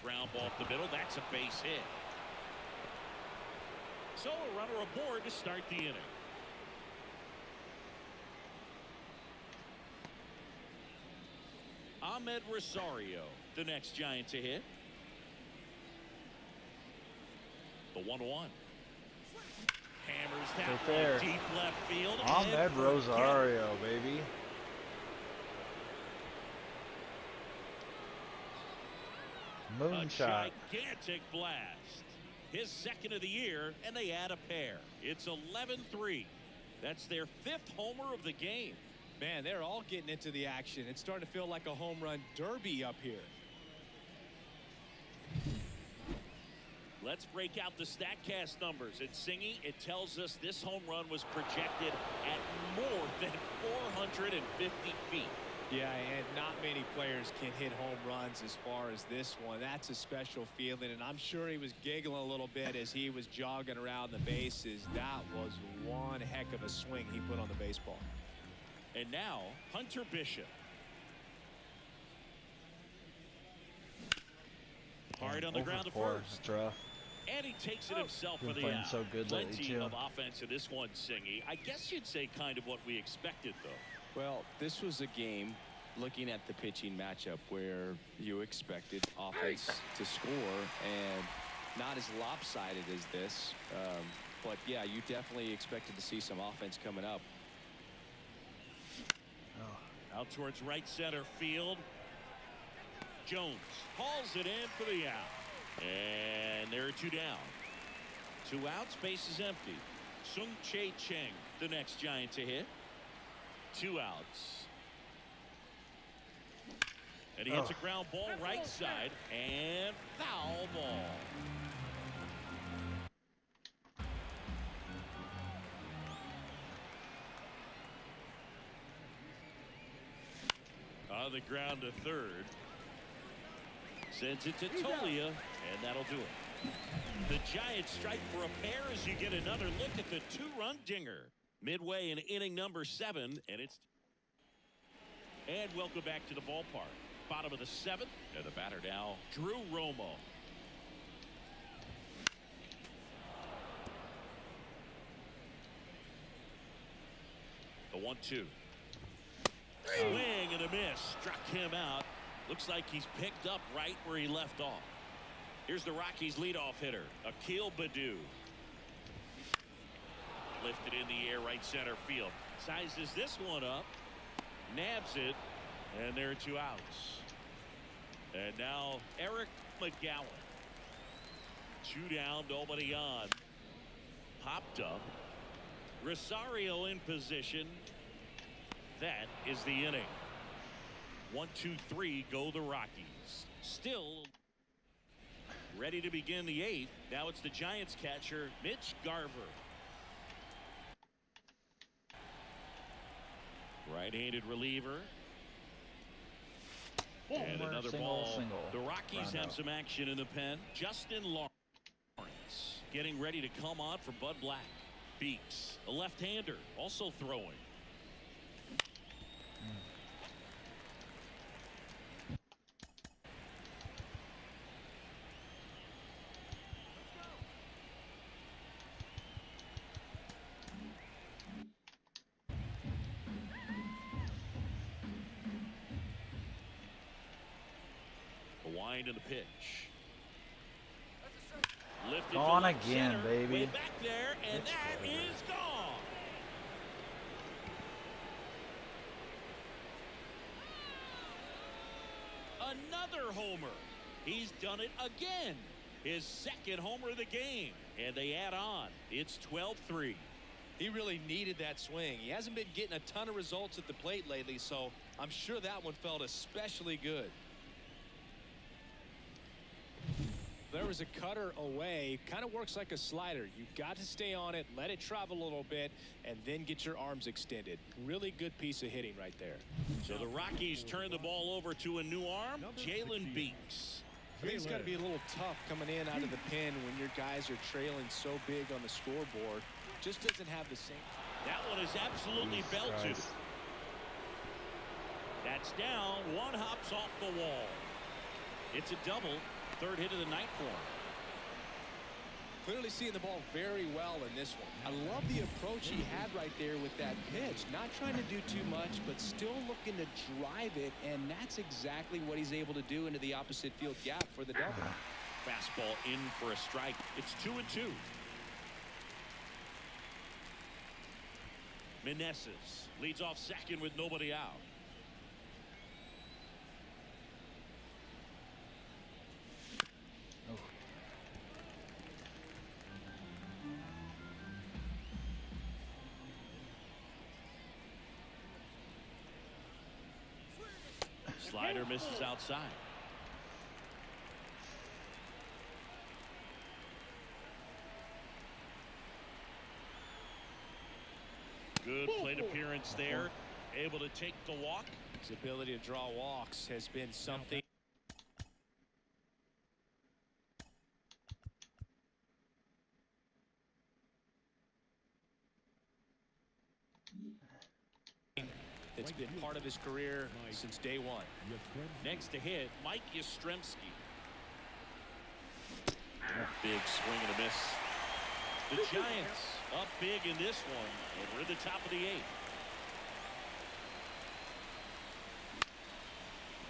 Ground ball up the middle. That's a base hit. So a runner aboard to start the inning. Ahmed Rosario, the next Giant to hit. The 1-1. Hammers that right there. deep left field. Ahmed Rosario, baby. Moonshot. A gigantic blast. His 2nd of the year, and they add a pair. It's 11-3. That's their 5th homer of the game. Man, they're all getting into the action. It's starting to feel like a home run derby up here. Let's break out the StatCast numbers. At Singy, it tells us this home run was projected at more than 450 feet. Yeah, and not many players can hit home runs as far as this one. That's a special feeling, and I'm sure he was giggling a little bit as he was jogging around the bases. That was one heck of a swing he put on the baseball. And now, Hunter Bishop. Hard on the ground to first. That's rough. And he takes it himself for the playing out. so good lately, Plenty too. of offense in this one, Singy. I guess you'd say kind of what we expected, though. Well, this was a game, looking at the pitching matchup, where you expected offense to score, and not as lopsided as this. But, yeah, you definitely expected to see some offense coming up. Out towards right center field. Jones hauls it in for the out. And there are 2 down. 2 outs, base is empty. Sung-Chae Cheng, the next Giant to hit. 2 outs. And he hits a ground ball right side, and foul ball. On the ground to third. Sends it to Tolia, and that'll do it. The Giants strike for a pair as you get another look at the 2-run dinger. Midway in inning number 7, and welcome back to the ballpark. Bottom of the 7th, and the batter now, Drew Romo. The 1-2. Swing and a miss. Struck him out. Looks like he's picked up right where he left off. Here's the Rockies leadoff hitter, Akil Baddoo. Lifted in the air, right center field. Sizes this one up. Nabs it. And there are 2 outs. And now Eric McGowan. 2 down, nobody on. Popped up. Rosario in position. That is the inning. 1, 2, 3 go the Rockies. Still ready to begin the 8th. Now it's the Giants catcher, Mitch Garver. Right-handed reliever. And another ball. The Rockies have some action in the pen. Justin Lawrence getting ready to come on for Bud Black. Beeks, a left-hander, also throwing. The wind of the pitch. Lifted on to left again, center, baby. way back there, and that is gone. Another homer. He's done it again. His second homer of the game, and they add on. It's 12-3. He really needed that swing. He hasn't been getting a ton of results at the plate lately, so I'm sure that one felt especially good. There was a cutter away. Kind of works like a slider. You've got to stay on it, let it travel a little bit, and then get your arms extended. Really good piece of hitting right there. So the Rockies turn the ball over to a new arm, Jalen Beeks. I think it's got to be a little tough coming in out of the pen when your guys are trailing so big on the scoreboard. Just doesn't have the same. That one is absolutely belted. That's down. One hops off the wall. It's a double. Third hit of the night for him. Clearly seeing the ball very well in this one. I love the approach he had right there with that pitch. Not trying to do too much, but still looking to drive it, and that's exactly what he's able to do into the opposite field gap for the double. Fastball in for a strike. It's 2-2. Meneses leads off second with nobody out. Slider misses outside. Good plate appearance there. Able to take the walk. His ability to draw walks has been something. It's been part of his career since day one. Next to hit, Mike Yastrzemski. Big swing and a miss. The Giants up big in this one, and we're at the top of the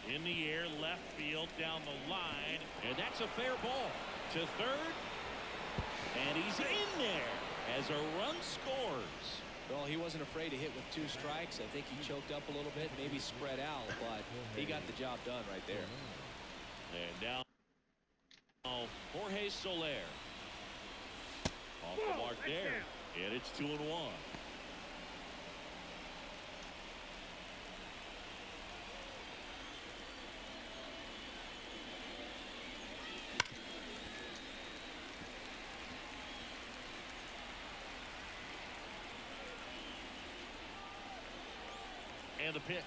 8th. In the air, left field, down the line, and that's a fair ball to third, and he's in there as a run scores. Well, he wasn't afraid to hit with 2 strikes. I think he choked up a little bit, maybe spread out, but he got the job done right there. And now Jorge Soler. Off the mark there, and it's 2-1. And the pitch.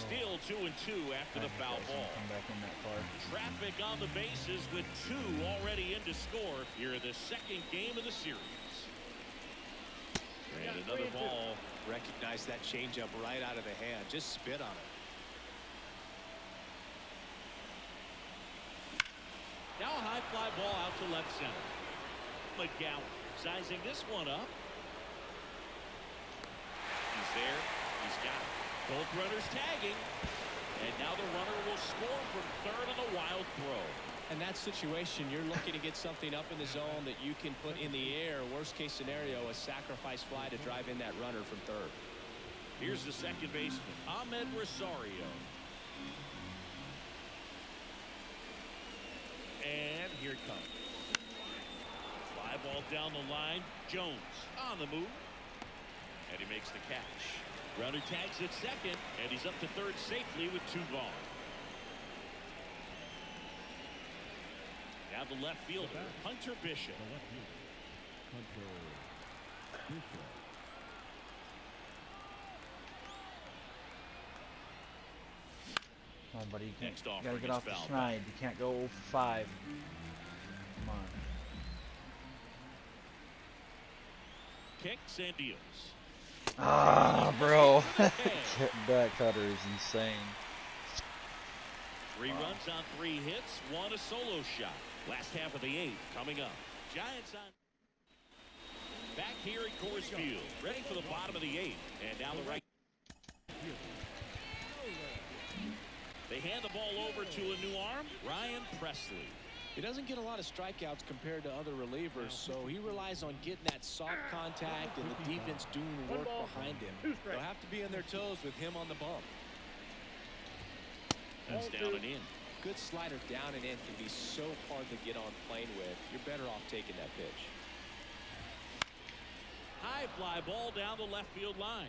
Still 2-2 after the foul ball. Come back in that far. Traffic on the bases with 2 already in to score here in the second game of the series. And another ball. Recognize that changeup right out of the hand. Just spit on it. Now a high fly ball out to left center. McGowan sizing this one up. He's there. He's got it. Both runners tagging. And now the runner will score from third on a wild throw. In that situation, you're looking to get something up in the zone that you can put in the air. Worst case scenario, a sacrifice fly to drive in that runner from third. Here's the second baseman, Ahmed Rosario. And here it comes. Fly ball down the line. Jones on the move. And he makes the catch. Runner tags at second, and he's up to third safely with 2 gone. Now the left fielder, Hunter Bishop. The left fielder, Hunter Bishop. Come on, buddy. You Next gotta offering get is off the fouled. schneid. You can't go 0 for 5. Come on. Kicks and deals. Ah, bro. That cutter is insane. 3 runs on 3 hits, 1 a solo shot. Last half of the 8th coming up. Giants on. Back here at Coors Field, ready for the bottom of the 8th, and down the right. They hand the ball over to a new arm, Ryan Presley. He doesn't get a lot of strikeouts compared to other relievers, so he relies on getting that soft contact and the defense doing work behind him. They'll have to be on their toes with him on the bump. That's down and in. Good slider down and in can be so hard to get on plane with. You're better off taking that pitch. High fly ball down the left field line.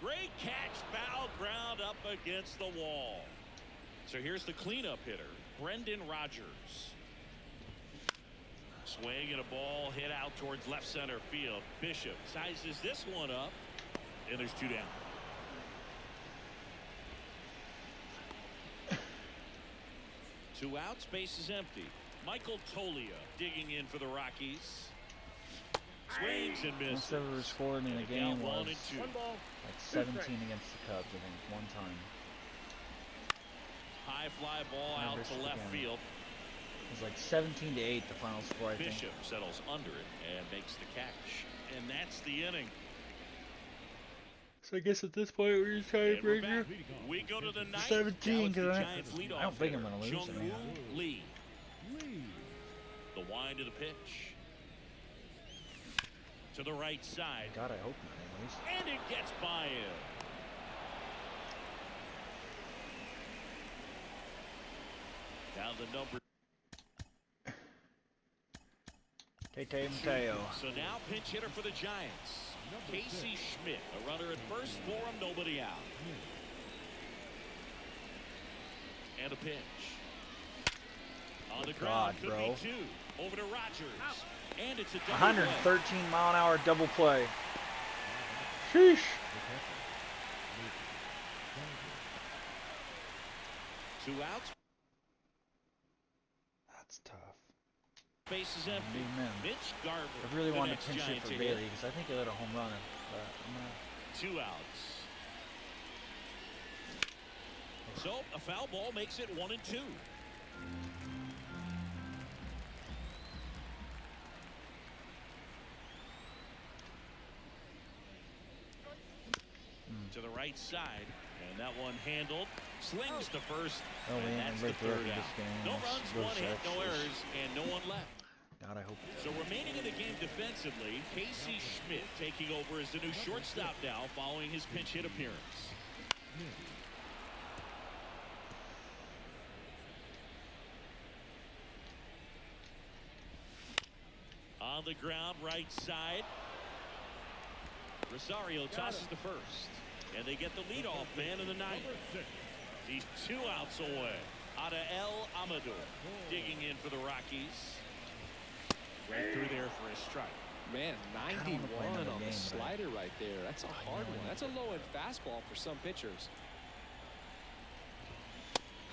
Great catch, foul ground up against the wall. So here's the cleanup hitter, Brendan Rodgers. Swing and a ball hit out towards left center field. Bishop sizes this one up, and there's 2 down. Two outs, base is empty. Michael Tolia digging in for the Rockies. Swings and misses. Most ever scored in the And game down was 1 and 2. like 17 against the Cubs, I think, one time. High fly ball out to left field. It was like 17 to 8 the final score, I think. Bishop settles under it and makes the catch. And that's the inning. So I guess at this point we're just trying to And we're bring her back. We go to the 9th. 17 Now it's the because Giants leadoff I don't think I'm hitter, going to lose it, man. Jung-Woo Lee. The wind of the pitch. To the right side. God, I hope not anyways. And it gets by him. Down the number. Tete Mateo. So now pinch hitter for the Giants. Casey Schmidt, a runner at first for him, nobody out. And a pitch. On the ground, could bro. be 2. Over to Rodgers. And it's a double 113 mile an hour double play. Sheesh. 2 outs. That's tough. Base is empty. Amen. Mitch Garver. I really the wanted next to pinch it Giant for to Bailey hit. because I think he let a home run. But I'm 2 outs. So a foul ball makes it 1 and 2. To the right side, and that one handled. Slings to first, Oh, we and ain't that's gonna the break the record third out. this game. No Let's runs, go 1 hit, no Sharks. errors, and no one left. God, I hope. So remaining in the game defensively, Casey Schmidt taking over as the new shortstop now following his pinch hit appearance. On the ground, right side. Rosario tosses the first. And they get the leadoff man in the 9th. He's 2 outs away. Out of El Amador. Digging in for the Rockies. Right through there for a strike. Man, I don't wanna play 91 another on the game, slider right there. That's a hard one. That's a low-end fastball for some pitchers.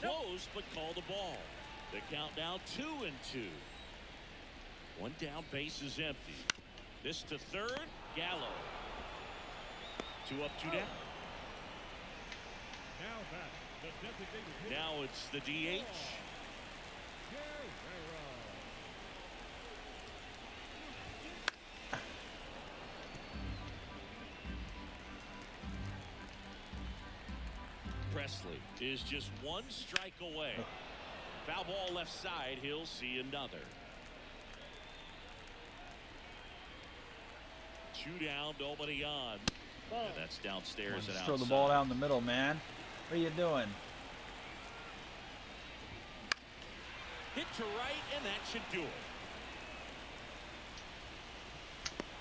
Close, but call the ball. The count now 2 and 2. 1 down, base is empty. This to third, Gallo. 2 up, 2 down. Now back, the designated hitter, Now it's the DH. Guerrero. Presley is just 1 strike away. Foul ball left side, he'll see another. 2 down, nobody on. And that's downstairs and Just outside. throw the ball down the middle, man. What are you doing? Hit to right, and that should do it.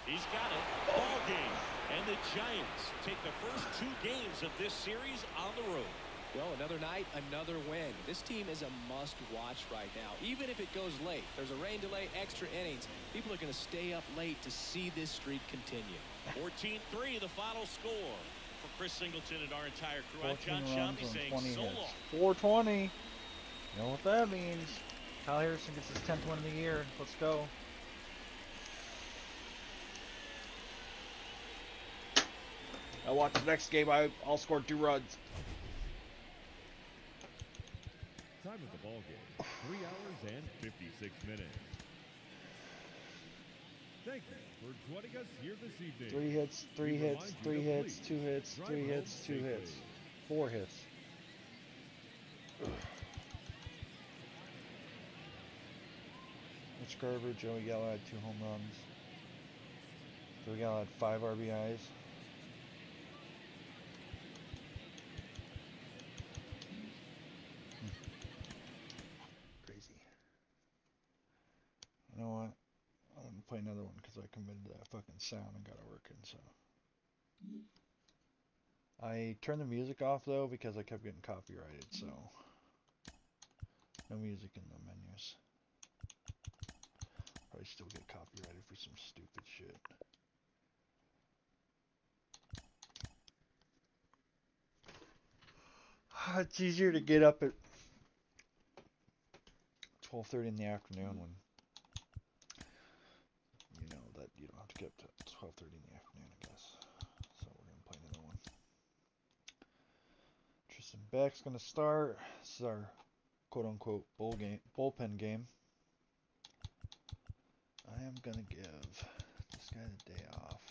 He's got it. Ball game. And the the Giants take the first 2 games of this series on the road. Well, another night, another win. This team is a must-watch right now. Even if it goes late, there's a rain delay, extra innings. People are going to stay up late to see this streak continue. 14-3, the final score. For Chris Singleton and our entire crew, I'm 14 John runs Shambi on saying 20 so hits. long. 420. You know what that means. Kyle Harrison gets his 10th win of the year. Let's go. I'll watch the next game. I'll score 2 runs. Time of the ball game, 3 hours and 56 minutes. Thank you for joining us here this evening. 3 hits, 3 We hits, remind you 3 to hits, please 2 hits, drive 3 home hits, 2 safely. hits. 4 hits. Mitch Garver, Joey Gallo had 2 home runs. Joey Gallo had 5 RBIs. Crazy. You know what? I'm gonna play another one because I committed to that fucking sound and got it working, so. I turned the music off though because I kept getting copyrighted, so. No music in the menus. Probably still get copyrighted for some stupid shit. It's easier to get up at 12:30 in the afternoon when you know that you don't have to get up to 12:30 in the afternoon, I guess. So we're gonna play another one. Tristan Beck's gonna start. This is our quote-unquote bullpen game. I am gonna give this guy the day off.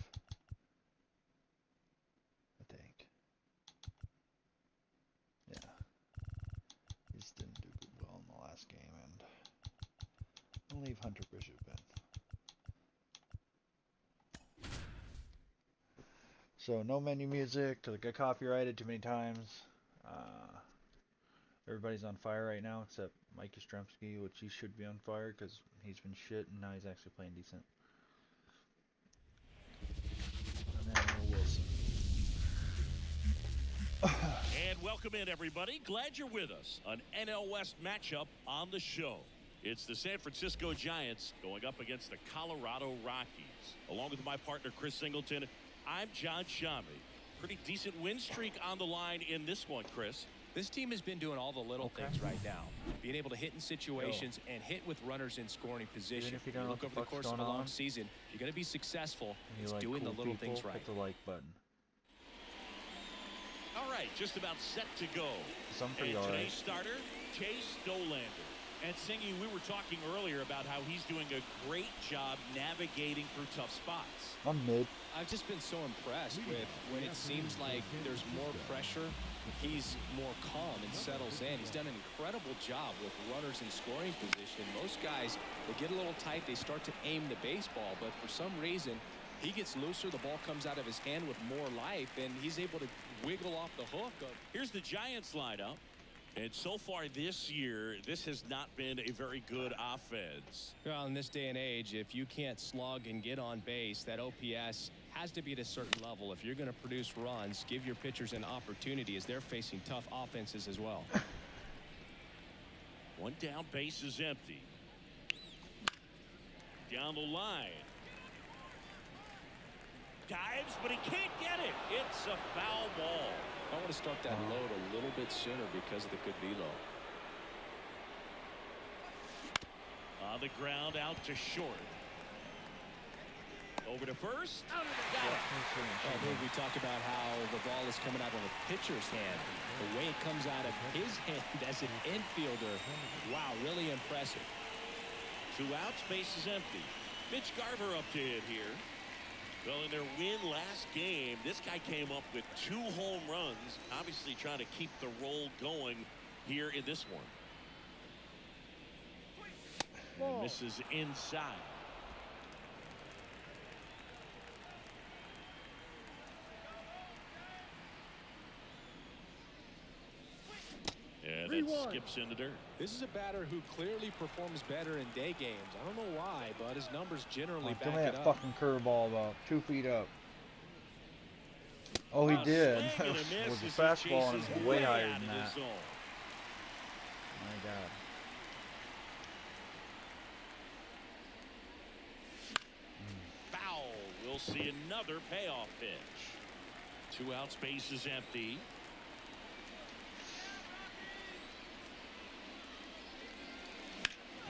I think. Yeah. He just didn't do well in the last game, and I'll leave Hunter Bishop in. So no menu music because it got copyrighted too many times. Everybody's on fire right now except Mike Yastrzemski, which he should be on fire because he's been shit and now he's actually playing decent. And then Will Wilson. And welcome in, everybody. Glad you're with us. An NL West matchup on the show. It's the San Francisco Giants going up against the Colorado Rockies. Along with my partner, Chris Singleton, I'm John Shambi. Pretty decent win streak on the line in this one, Chris. This team has been doing all the little things right now. Being able to hit in situations and hit with runners in scoring position. If you don't know look what the over the fuck's course of a going long on, season, you're going to be successful. you It's like doing cool the little people, things right. hit the like button. All right, just about set to go. So I'm pretty and alright. today's starter, Chase Dollander. And Singy, we were talking earlier about how he's doing a great job navigating through tough spots. I'm mid. I've just been so impressed with when it seems like there's more pressure, he's more calm and settles in. He's done an incredible job with runners in scoring position. Most guys, they get a little tight, they start to aim the baseball, but for some reason, he gets looser, the ball comes out of his hand with more life, and he's able to wiggle off the hook. Here's the Giants lineup. And so far this year, this has not been a very good offense. Well, in this day and age, if you can't slug and get on base, that OPS has to be at a certain level. If you're going to produce runs, give your pitchers an opportunity as they're facing tough offenses as well. One down, base is empty. Down the line. Dives, but he can't get it. It's a foul ball. I want to start that load a little bit sooner because of the good velo. On the ground, out to short. Over to first. Got it. We talked about how the ball is coming out of the pitcher's hand. The way it comes out of his hand as an infielder. Wow, really impressive. 2 outs, base is empty. Mitch Garver up to hit here. Well, in their win last game, this guy came up with 2 home runs, obviously trying to keep the roll going here in this one. And misses inside. And that skips in the dirt. This is a batter who clearly performs better in day games. I don't know why, but his numbers generally back Give me it that up. fucking curveball about 2 feet up. Oh, he did. Swing and a It was miss a as he fastball and chases it was way way higher out than of the that. zone. My God. Foul. We'll see another payoff pitch. 2 outs, base is empty.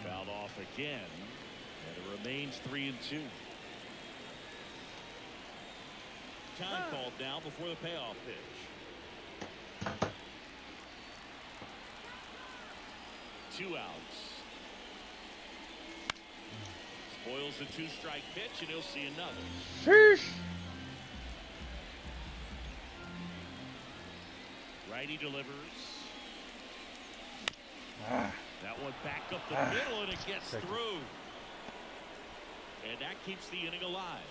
Fouled off again, and it remains 3-2. Time called now before the payoff pitch. 2 outs. Spoils the 2-strike pitch, and he'll see another. Sheesh. Righty delivers. Ah. That one back up the middle, and it gets through. And that keeps the inning alive.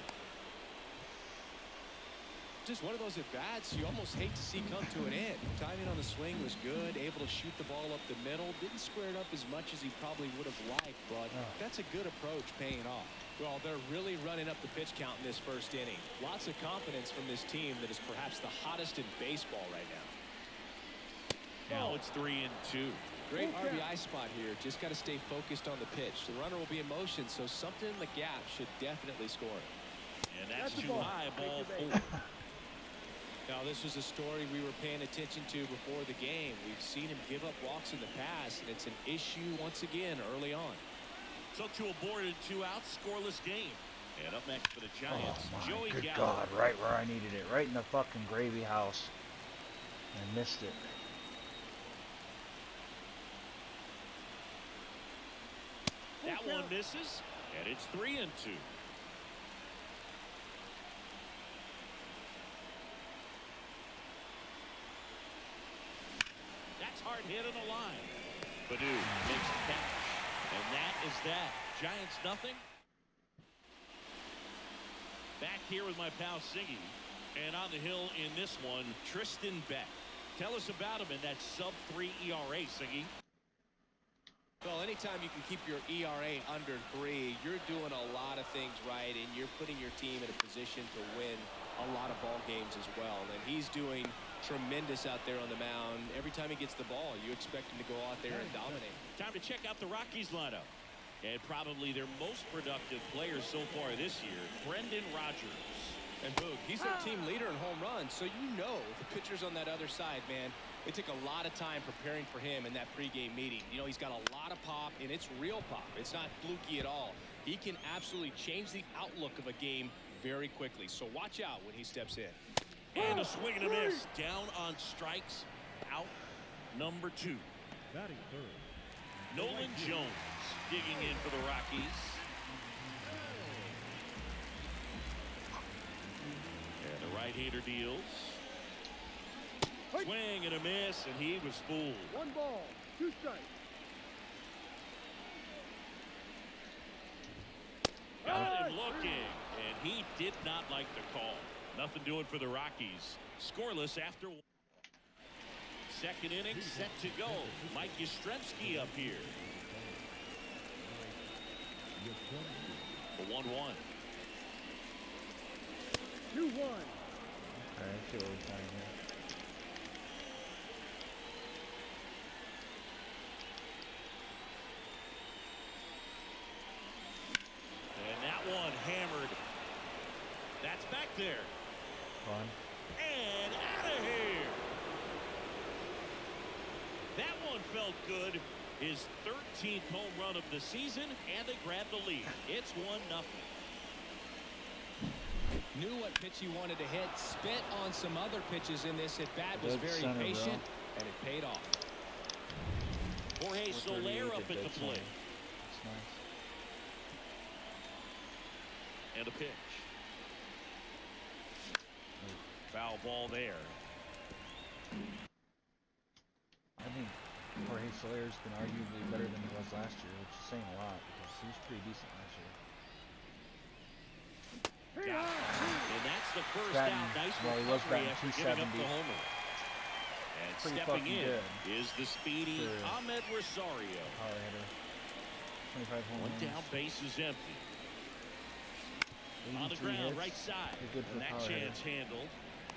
Just one of those at-bats you almost hate to see come to an end. Timing on the swing was good, able to shoot the ball up the middle. Didn't square it up as much as he probably would have liked, but that's a good approach paying off. Well, they're really running up the pitch count in this first inning. Lots of confidence from this team that is perhaps the hottest in baseball right now. Now it's 3-2. Great RBI spot here. Just got to stay focused on the pitch. The runner will be in motion, so something in the gap should definitely score. And that's too high, ball 4. Now, this was a story we were paying attention to before the game. We've seen him give up walks in the past, and it's an issue once again early on. So 2 aboard and 2 outs, scoreless game. And up next for the Giants, Oh my Joey good Gallo. God, right where I needed it. Right in the fucking gravy house. I missed it. That one misses, and it's 3-2. That's hard hit on the line. Badu makes the catch, and that is that. Giants nothing. Back here with my pal Siggy, and on the hill in this one, Tristan Beck. Tell us about him in that sub-3 ERA, Siggy. Well, anytime you can keep your ERA under 3, you're doing a lot of things right, and you're putting your team in a position to win a lot of ball games as well. And he's doing tremendous out there on the mound. Every time he gets the ball, you expect him to go out there and dominate. Time to check out the Rockies lineup. And probably their most productive player so far this year, Brendan Rodgers. And Boog, he's their team leader in home runs, so you know the pitchers on that other side, man, it took a lot of time preparing for him in that pregame meeting. You know, he's got a lot of pop, and it's real pop. It's not fluky at all. He can absolutely change the outlook of a game very quickly, so watch out when he steps in. And a swing and a miss. Down on strikes. Out number 2. Batting third. Nolan Jones digging in for the Rockies. And the right-hander deals. Swing and a miss, and he was fooled. 1 ball, 2 strikes. Got him looking, and he did not like the call. Nothing doing for the Rockies. Scoreless after 1. Second inning set to go. Mike Yastrzemski up here. The 1-1. 2-1. Okay, I see what we're saying here. And that one hammered. That's back there. Fun. And out of here. That one felt good. His 13th home run of the season, and they grab the lead. It's 1-0. Knew what pitch he wanted to hit. Spit on some other pitches in this at bat. Was Good very center, patient, bro. and it paid off. Jorge Soler up at the plate. That's nice. And a pitch. Foul ball there. I think Jorge Soler's been arguably better than he was last year, which is saying a lot because he was pretty decent last year. Got it. And that's the first Batting, out. Nice well, he was recovery batting after giving up 270. the homer. And Pretty stepping fucking in good is the speedy for Ahmed Rosario. Power hitter. 25 home One runs. down, base is empty. On the 83 ground, hits. right side. Pretty good for And that power hitter. chance handled.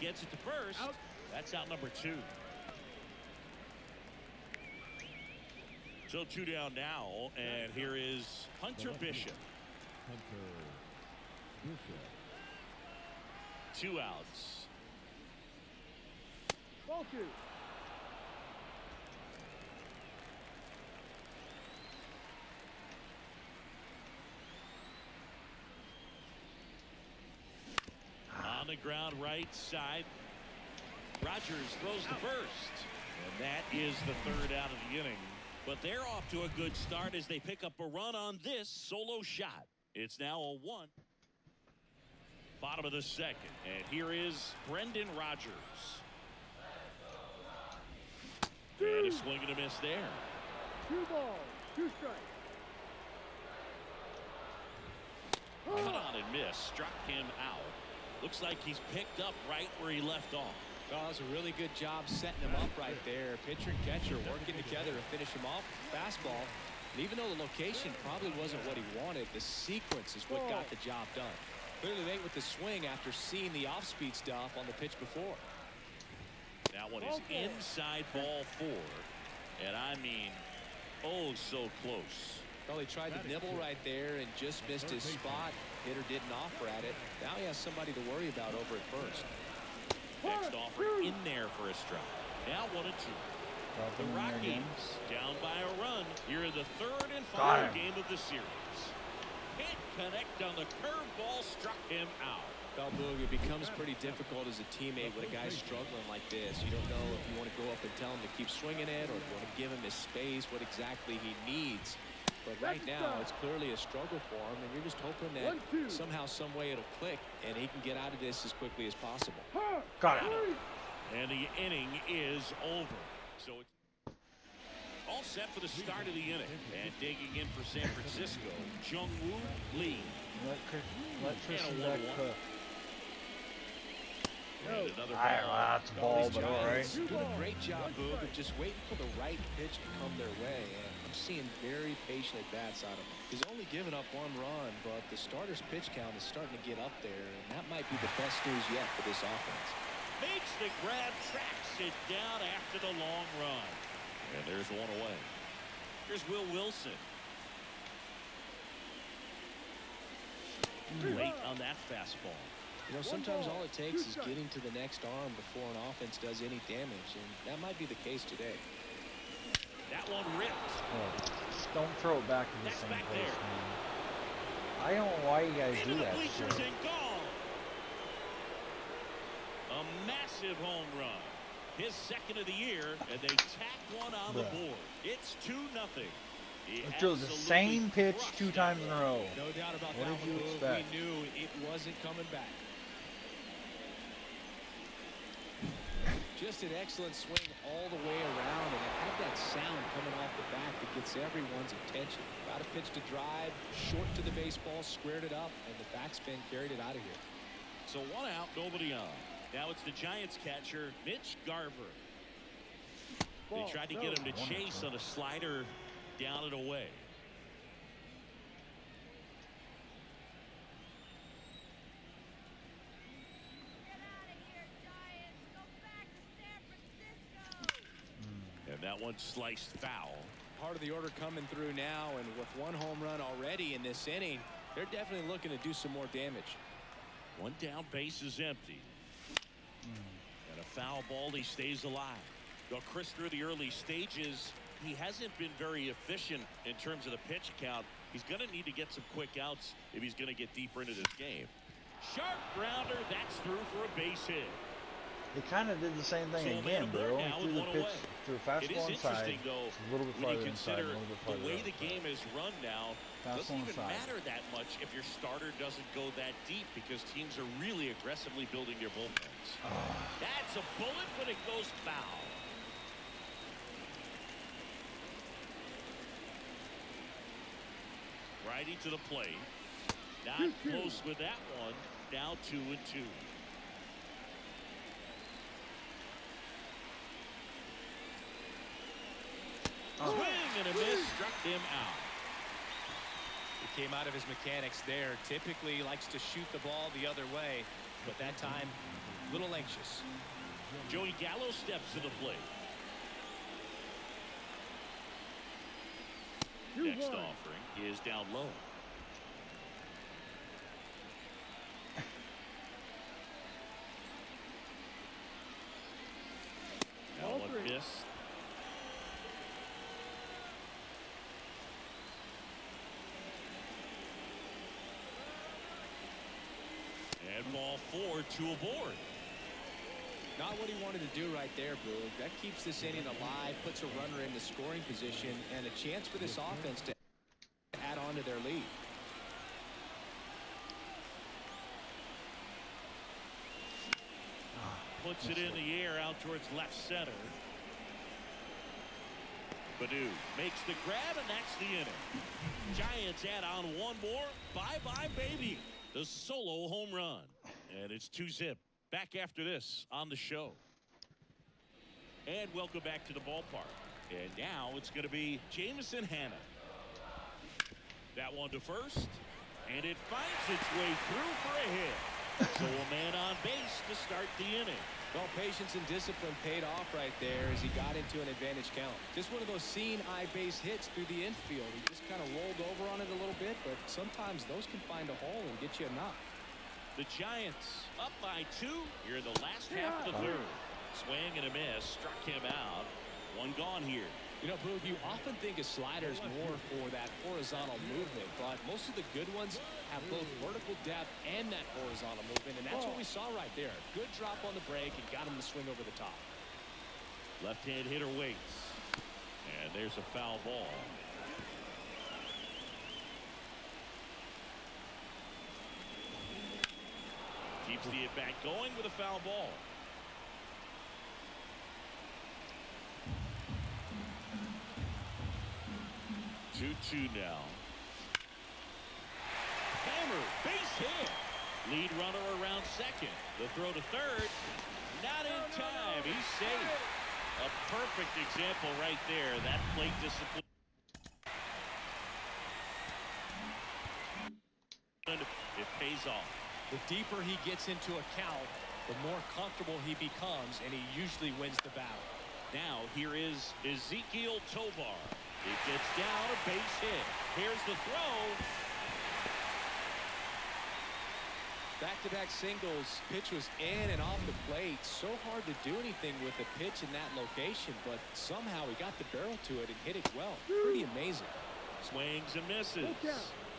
gets it to first. Out. That's out number 2. So 2 down now, and here is Hunter Bishop. Hunter Bishop. 2 outs. Ball 2. On the ground right side. Rogers throws the first. And that is the 3rd out of the inning. But they're off to a good start as they pick up a run on this solo shot. It's now a 1. Bottom of the 2nd. And here is Brendan Rogers. And a swing and a miss there. 2 balls, 2 strikes. Cut on and miss. Struck him out. Looks like he's picked up right where he left off. Oh, that was a really good job setting him up right there. Pitcher and catcher working together to finish him off with the fastball. And even though the location probably wasn't what he wanted, the sequence is what got the job done. Clearly late with the swing after seeing the off-speed stuff on the pitch before. That one is inside ball 4. And I mean, oh, so close. Well, he tried to nibble right there and just missed his spot. Hitter didn't offer at it. Now he has somebody to worry about over at first. Next offer in there for a strike. Now 1-2. The Rockies down by a run here in the 3rd and final game of the series. Can't connect on the curveball, struck him out. Well, Boog, it becomes pretty difficult as a teammate when a guy's struggling like this. You don't know if you want to go up and tell him to keep swinging it or if you want to give him his space, what exactly he needs. But right now, it's clearly a struggle for him, and you're just hoping that somehow, some way it'll click, and he can get out of this as quickly as possible. Got it. And the inning is over. So it's all set for the start of the inning. And digging in for San Francisco, Jung-Woo Lee. Let Tristan Beck cook. And another That's a ball, but all right. Doing a great job, Boog, of just waiting for the right pitch to come their way. And I'm seeing very patient at-bats out of him. He's only given up 1 run, but the starter's pitch count is starting to get up there, and that might be the best news yet for this offense. Makes the grab, tracks it down after the long run. And there's 1 away. Here's Will Wilson. Late on that fastball. You know, sometimes all it takes is getting to the next arm before an offense does any damage, and that might be the case today. That one ripped. Oh, don't throw it back to the That's same back place, there. man. I don't know why you guys Into do the that bleachers shit. and gone. A massive home run. His 2nd of the year, and they tack 1 on the board. It's 2-0. Let's do the same pitch 2 times in a row. No doubt about What that did you one, Boog. expect? We knew it wasn't coming back. Just an excellent swing all the way around, and it had that sound coming off the bat that gets everyone's attention. Got a pitch to drive, short to the baseball, squared it up, and the backspin carried it out of here. So 1 out, nobody on. Now it's the Giants catcher, Mitch Garver. They tried to get him to chase on a slider down and away. And that one sliced foul. Part of the order coming through now, and with 1 home run already in this inning, they're definitely looking to do some more damage. 1 down, base is empty. And a foul ball, he stays alive. Well, Chris, through the early stages, he hasn't been very efficient in terms of the pitch count. He's going to need to get some quick outs if he's going to get deeper into this game. Sharp grounder, that's through for a base hit. He kind of did the same thing So again, but only now threw with the 1 pitch away. through a It is fastball inside. interesting, though, It's a little bit when you farther inside, consider a little bit the farther way the outside. game is run now, Fastball doesn't even inside. matter that much if your starter doesn't go that deep because teams are really aggressively building their bullpens. That's a bullet, but it goes foul. Righty to the plate. Not close with that one. Now 2-2. Swing and a miss, struck him out. He came out of his mechanics there. Typically likes to shoot the ball the other way, but that time Little anxious. Joey Gallo steps to the plate. Next offering is down low. Now a miss. And ball 4, 2 aboard. Not what he wanted to do right there, Boog. That keeps this inning alive, puts a runner in the scoring position, and a chance for this offense to add on to their lead. Puts it in the air out towards left center. Badu makes the grab, and that's the inning. Giants add on one more. Bye-bye, baby. The solo home run. And it's 2-zip. Back after this on the show. And welcome back to the ballpark. And now it's going to be Jamison Hanna. That one to first. And it finds its way through for a hit. So a man on base to start the inning. Well, patience and discipline paid off right there as he got into an advantage count. Just one of those seeing eye base hits through the infield. He just kind of rolled over on it a little bit, but sometimes those can find a hole and get you a knock. The Giants up by 2 here in the last half of the third. Swing and a miss, struck him out. One gone here. You know, Boog, you often think of sliders more for that horizontal movement, but most of the good ones have both vertical depth and that horizontal movement, and that's what we saw right there. Good drop on the break and got him to swing over the top. Left-hand hitter waits. And there's a foul ball. Keeps the at-bat going with a foul ball. Two now. Hammer, base hit. Lead runner around second. The throw to third. Not in time. He's safe. A perfect example right there. That plate discipline. It pays off. The deeper he gets into a count, the more comfortable he becomes, and he usually wins the battle. Now here is Ezequiel Tovar. It gets down, a base hit. Here's the throw. Back-to-back singles. Pitch was in and off the plate. So hard to do anything with the pitch in that location, but somehow he got the barrel to it and hit it well. Pretty amazing. Swings and misses.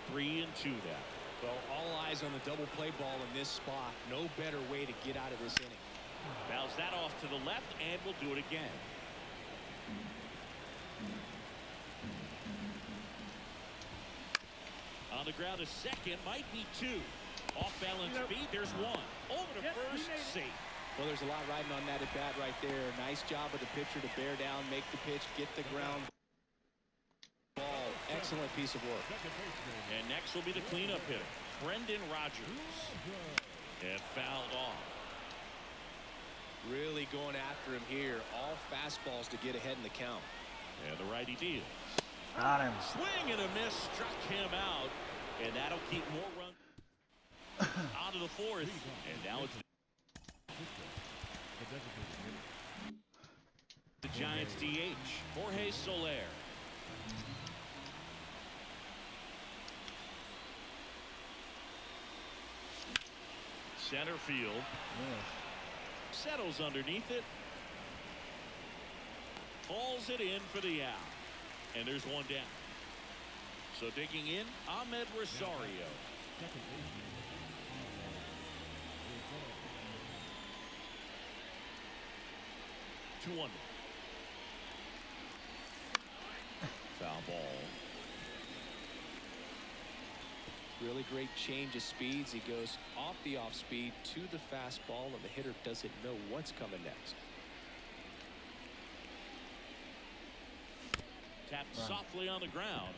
3-2 now. Well, all eyes on the double play ball in this spot. No better way to get out of this inning. Bounce that off to the left, and we'll do it again. On the ground to second, might be 2. Off balance feet, there's 1. Over to first, safe. Well, there's a lot riding on that at bat right there. Nice job of the pitcher to bear down, make the pitch, get the ground ball. Excellent piece of work. And next will be the cleanup hitter, Brendan Rodgers. And fouled off. Really going after him here. All fastballs to get ahead in the count. And the righty deals. Got him. Swing and a miss, struck him out. And that'll keep more runs out of the fourth. And now it's the Giants DH, Jorge Soler. Center field. Settles underneath it. Falls it in for the out. And there's one down. So digging in, Ahmed Rosario. 2-1. Foul ball. Really great change of speeds. He goes off the off speed to the fastball, and the hitter doesn't know what's coming next. Tapped softly on the ground.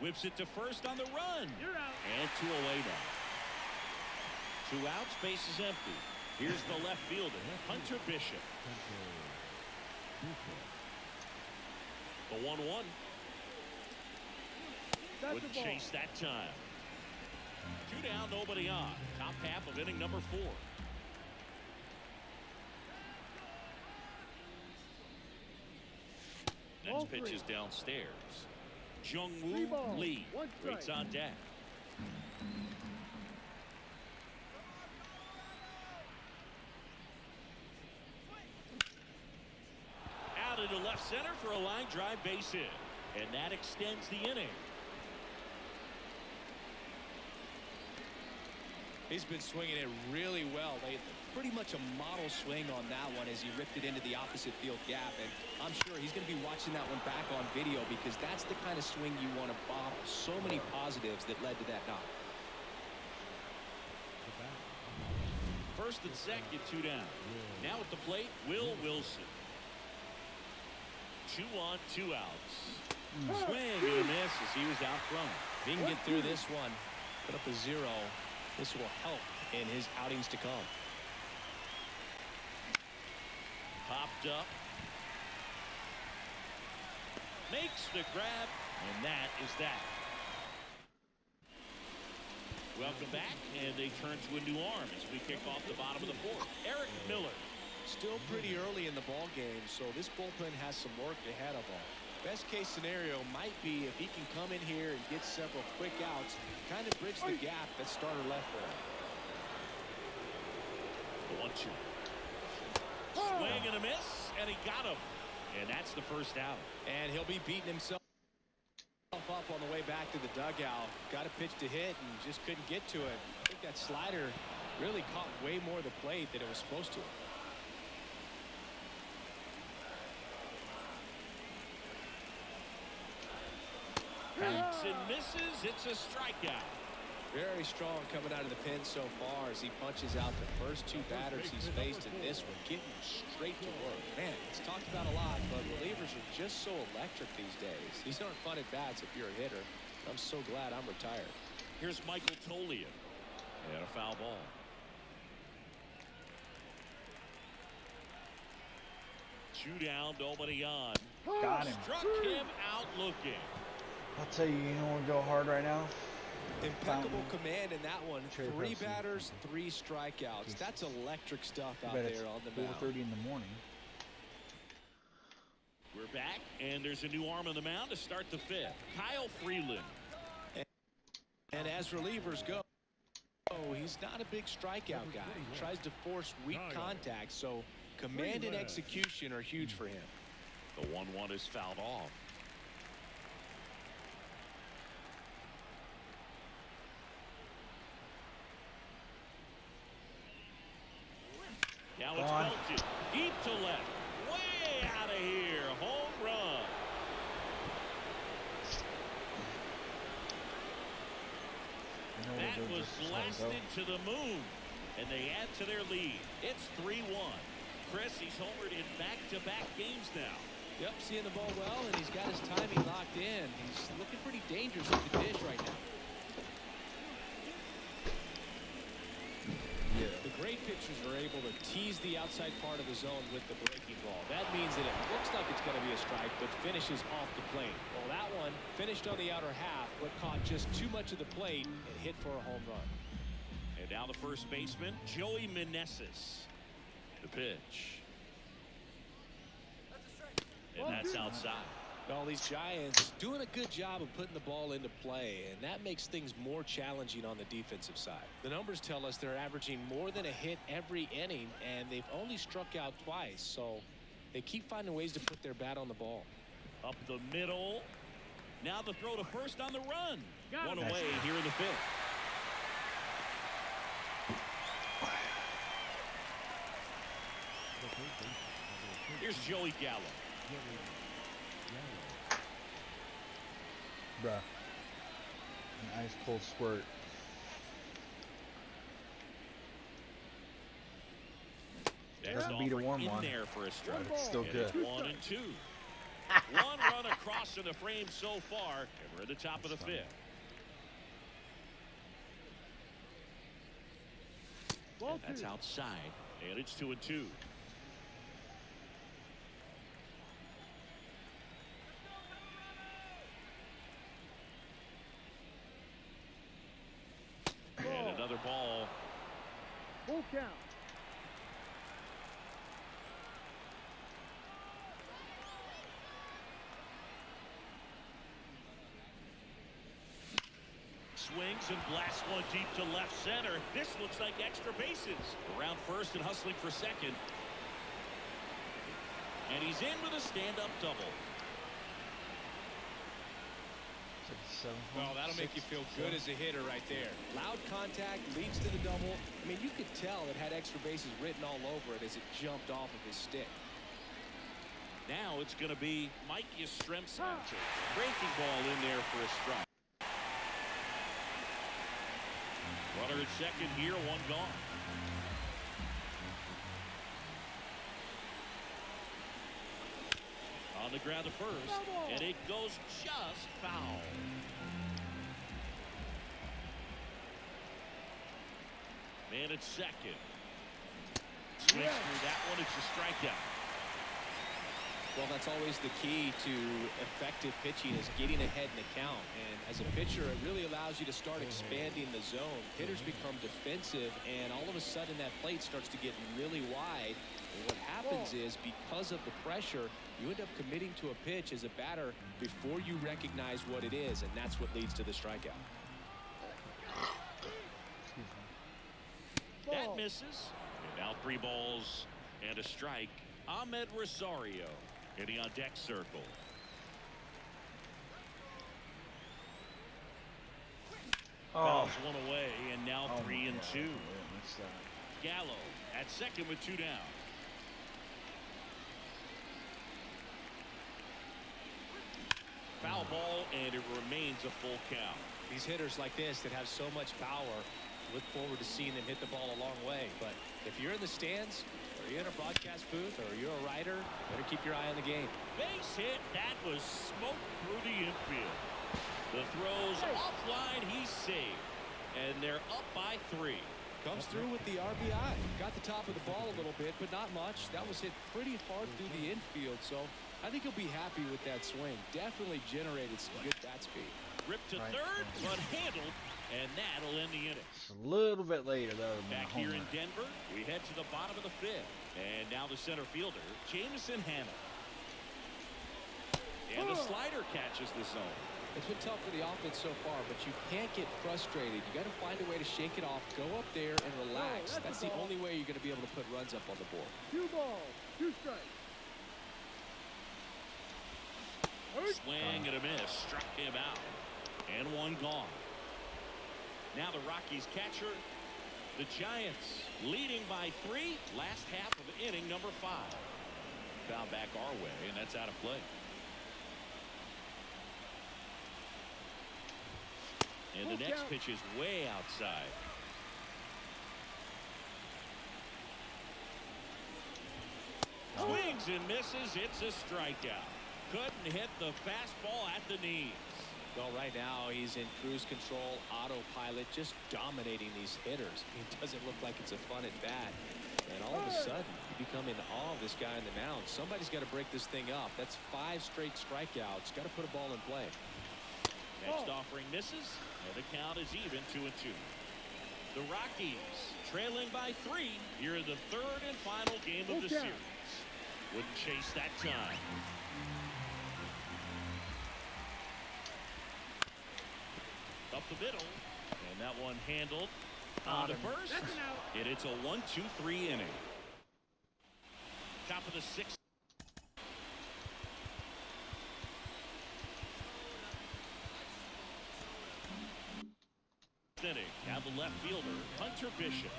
Whips it to first on the run. And 2 away now. 2 outs, base is empty. Here's the left fielder, Hunter Bishop. The 1-1. Wouldn't chase that time. 2 down, nobody on. Top half of inning number 4. Next pitch is downstairs. Three Jung-woo balls, Lee one strike. waits on deck. Out into left center for a line drive base hit. And that extends the inning. He's been swinging it really well lately. Pretty much a model swing on that one as he ripped it into the opposite field gap. And I'm sure he's going to be watching that one back on video because that's the kind of swing you want to bottle. So many positives that led to that knock. First and second, 2 down. Now at the plate, Will Wilson. 2 on, 2 outs. Swing and a miss as he was out front. If he can get through this one, put up a 0. This will help in his outings to come. Popped up. Makes the grab, and that is that. Welcome back, and they turn to a new arm as we kick off the bottom of the 4th. Eric Miller. Still pretty early in the ball game, so this bullpen has some work ahead of him. Best case scenario might be if he can come in here and get several quick outs, kind of bridge the gap that starter left for him. The 1-2. Swing and a miss, and he got him. And that's the first out. And he'll be beating himself up on the way back to the dugout. Got a pitch to hit and just couldn't get to it. I think that slider really caught way more of the plate than it was supposed to. Hits and misses. It's a strikeout. Very strong coming out of the pen so far as he punches out the first 2 batters he's faced in this one, getting straight to work. Man, it's talked about a lot, but relievers are just so electric these days. These aren't fun at bats if you're a hitter. I'm so glad I'm retired. Here's Michael Tollian. And a foul ball. Two down, nobody on. Got him. Struck him out looking. I'll tell you, you know what would go hard right now? Impeccable command in that one. Cherry 3 Pepsi. batters, 3 strikeouts. That's electric stuff out Bet it's there on the mound. 4:30 in the morning. We're back, and there's a new arm on the mound to start the 5th. Kyle Freeland. And as relievers go, he's not a big strikeout guy. He tries to force weak contact, so command and execution are huge for him. The 1-1 is fouled off. Now it's belted. Deep to left. Way out of here. Home run. That was blasted to the moon. And they add to their lead. It's 3-1. Chris, he's homered in back-to-back games now. Yep, seeing the ball well, and he's got his timing locked in. He's looking pretty dangerous with the dish right now. Yeah. The great pitchers are able to tease the outside part of the zone with the breaking ball. That means that it looks like it's going to be a strike, but finishes off the plate. Well, that one finished on the outer half, but caught just too much of the plate and hit for a home run. And now the first baseman, Joey Meneses. The pitch. And that's outside. Well, these Giants doing a good job of putting the ball into play, and that makes things more challenging on the defensive side. The numbers tell us they're averaging more than a hit every inning, and they've only struck out twice, so they keep finding ways to put their bat on the ball. Up the middle. Now the throw to first on the run. One Nice. away here in the 5th. Here's Joey Gallo. Bruh. An ice cold squirt. Next Doesn't beat a offer warm in one. there for a strike. But it's still And good. it's 1 and 2. One run across in the frame so far, and we're at the top of the 5th. And that's outside, and it's 2 and 2. And another ball. Full count. swings and blasts one deep to left center. This looks like extra bases. Around first and hustling for second. And he's in with a stand-up double. Well, that'll make you feel good as a hitter right there. Loud contact leads to the double. I mean, you could tell it had extra bases written all over it as it jumped off of his stick. Now it's going to be Mike Yastrzemski. Breaking ball in there for a strike. Runner at second here, one gone. On the ground to first, and it goes just foul. Man at second. Swings through that one. It's a strikeout. Well, that's always the key to effective pitching, is getting ahead in the count. And as a pitcher, it really allows you to start expanding the zone. Hitters become defensive, and all of a sudden that plate starts to get really wide. And what happens is, because of the pressure, you end up committing to a pitch as a batter before you recognize what it is, and that's what leads to the strikeout. That misses. And now 3 balls and a strike. Ahmed Rosario hitting on deck circle. Fouls one away, and now 3 and 2. Gallo at second with 2 down. Foul ball, and it remains a full count. These hitters like this that have so much power, look forward to seeing them hit the ball a long way. But if you're in the stands, or you're in a broadcast booth, or you're a writer, better keep your eye on the game. Base hit. That was smoked through the infield. The throw's offline. He's safe. And they're up by 3. Comes through with the RBI. Got the top of the ball a little bit, but not much. That was hit pretty hard through the infield, so I think he'll be happy with that swing. Definitely generated some good bat speed. Ripped to third, but handled, and that'll end the inning. A little bit later, though. Back here in Denver, we head to the bottom of the 5th. And now the center fielder, Jameson Hannah. And the slider catches the zone. It's been tough for the offense so far, but you can't get frustrated. You got to find a way to shake it off, go up there, and relax. That's the only way you're going to be able to put runs up on the board. 2 balls, 2 strikes. Swing and a miss. Struck him out. And 1 gone. Now the Rockies catcher. The Giants leading by 3. Last half of inning number 5. Foul back our way, and that's out of play. And the next pitch is way outside. Swings and misses. It's a strikeout. Couldn't hit the fastball at the knees. Well, right now he's in cruise control, autopilot, just dominating these hitters. It doesn't look like it's a fun at bat. And all of a sudden, you become in awe of this guy on the mound. Somebody's got to break this thing up. That's 5 straight strikeouts. Got to put a ball in play. Next offering misses, and the count is even 2-2. The Rockies trailing by 3 here in the 3rd and final game of the series. Wouldn't chase that time. Up the middle, and that one handled on the first. And it's a 1-2-3 inning. Top of the 6th. Inning. Now the left fielder, Hunter Bishop.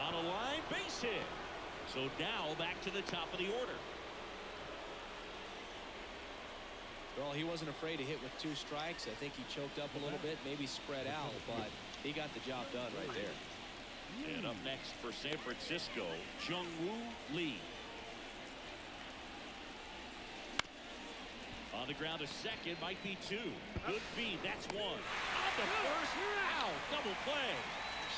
On a line, base hit. So now back to the top of the order. Well, he wasn't afraid to hit with 2 strikes. I think he choked up a little bit, maybe spread out, but he got the job done right there. And up next for San Francisco, Jung-Woo Lee. On the ground, a second, might be 2. Good feed, that's 1. On the first, out, double play.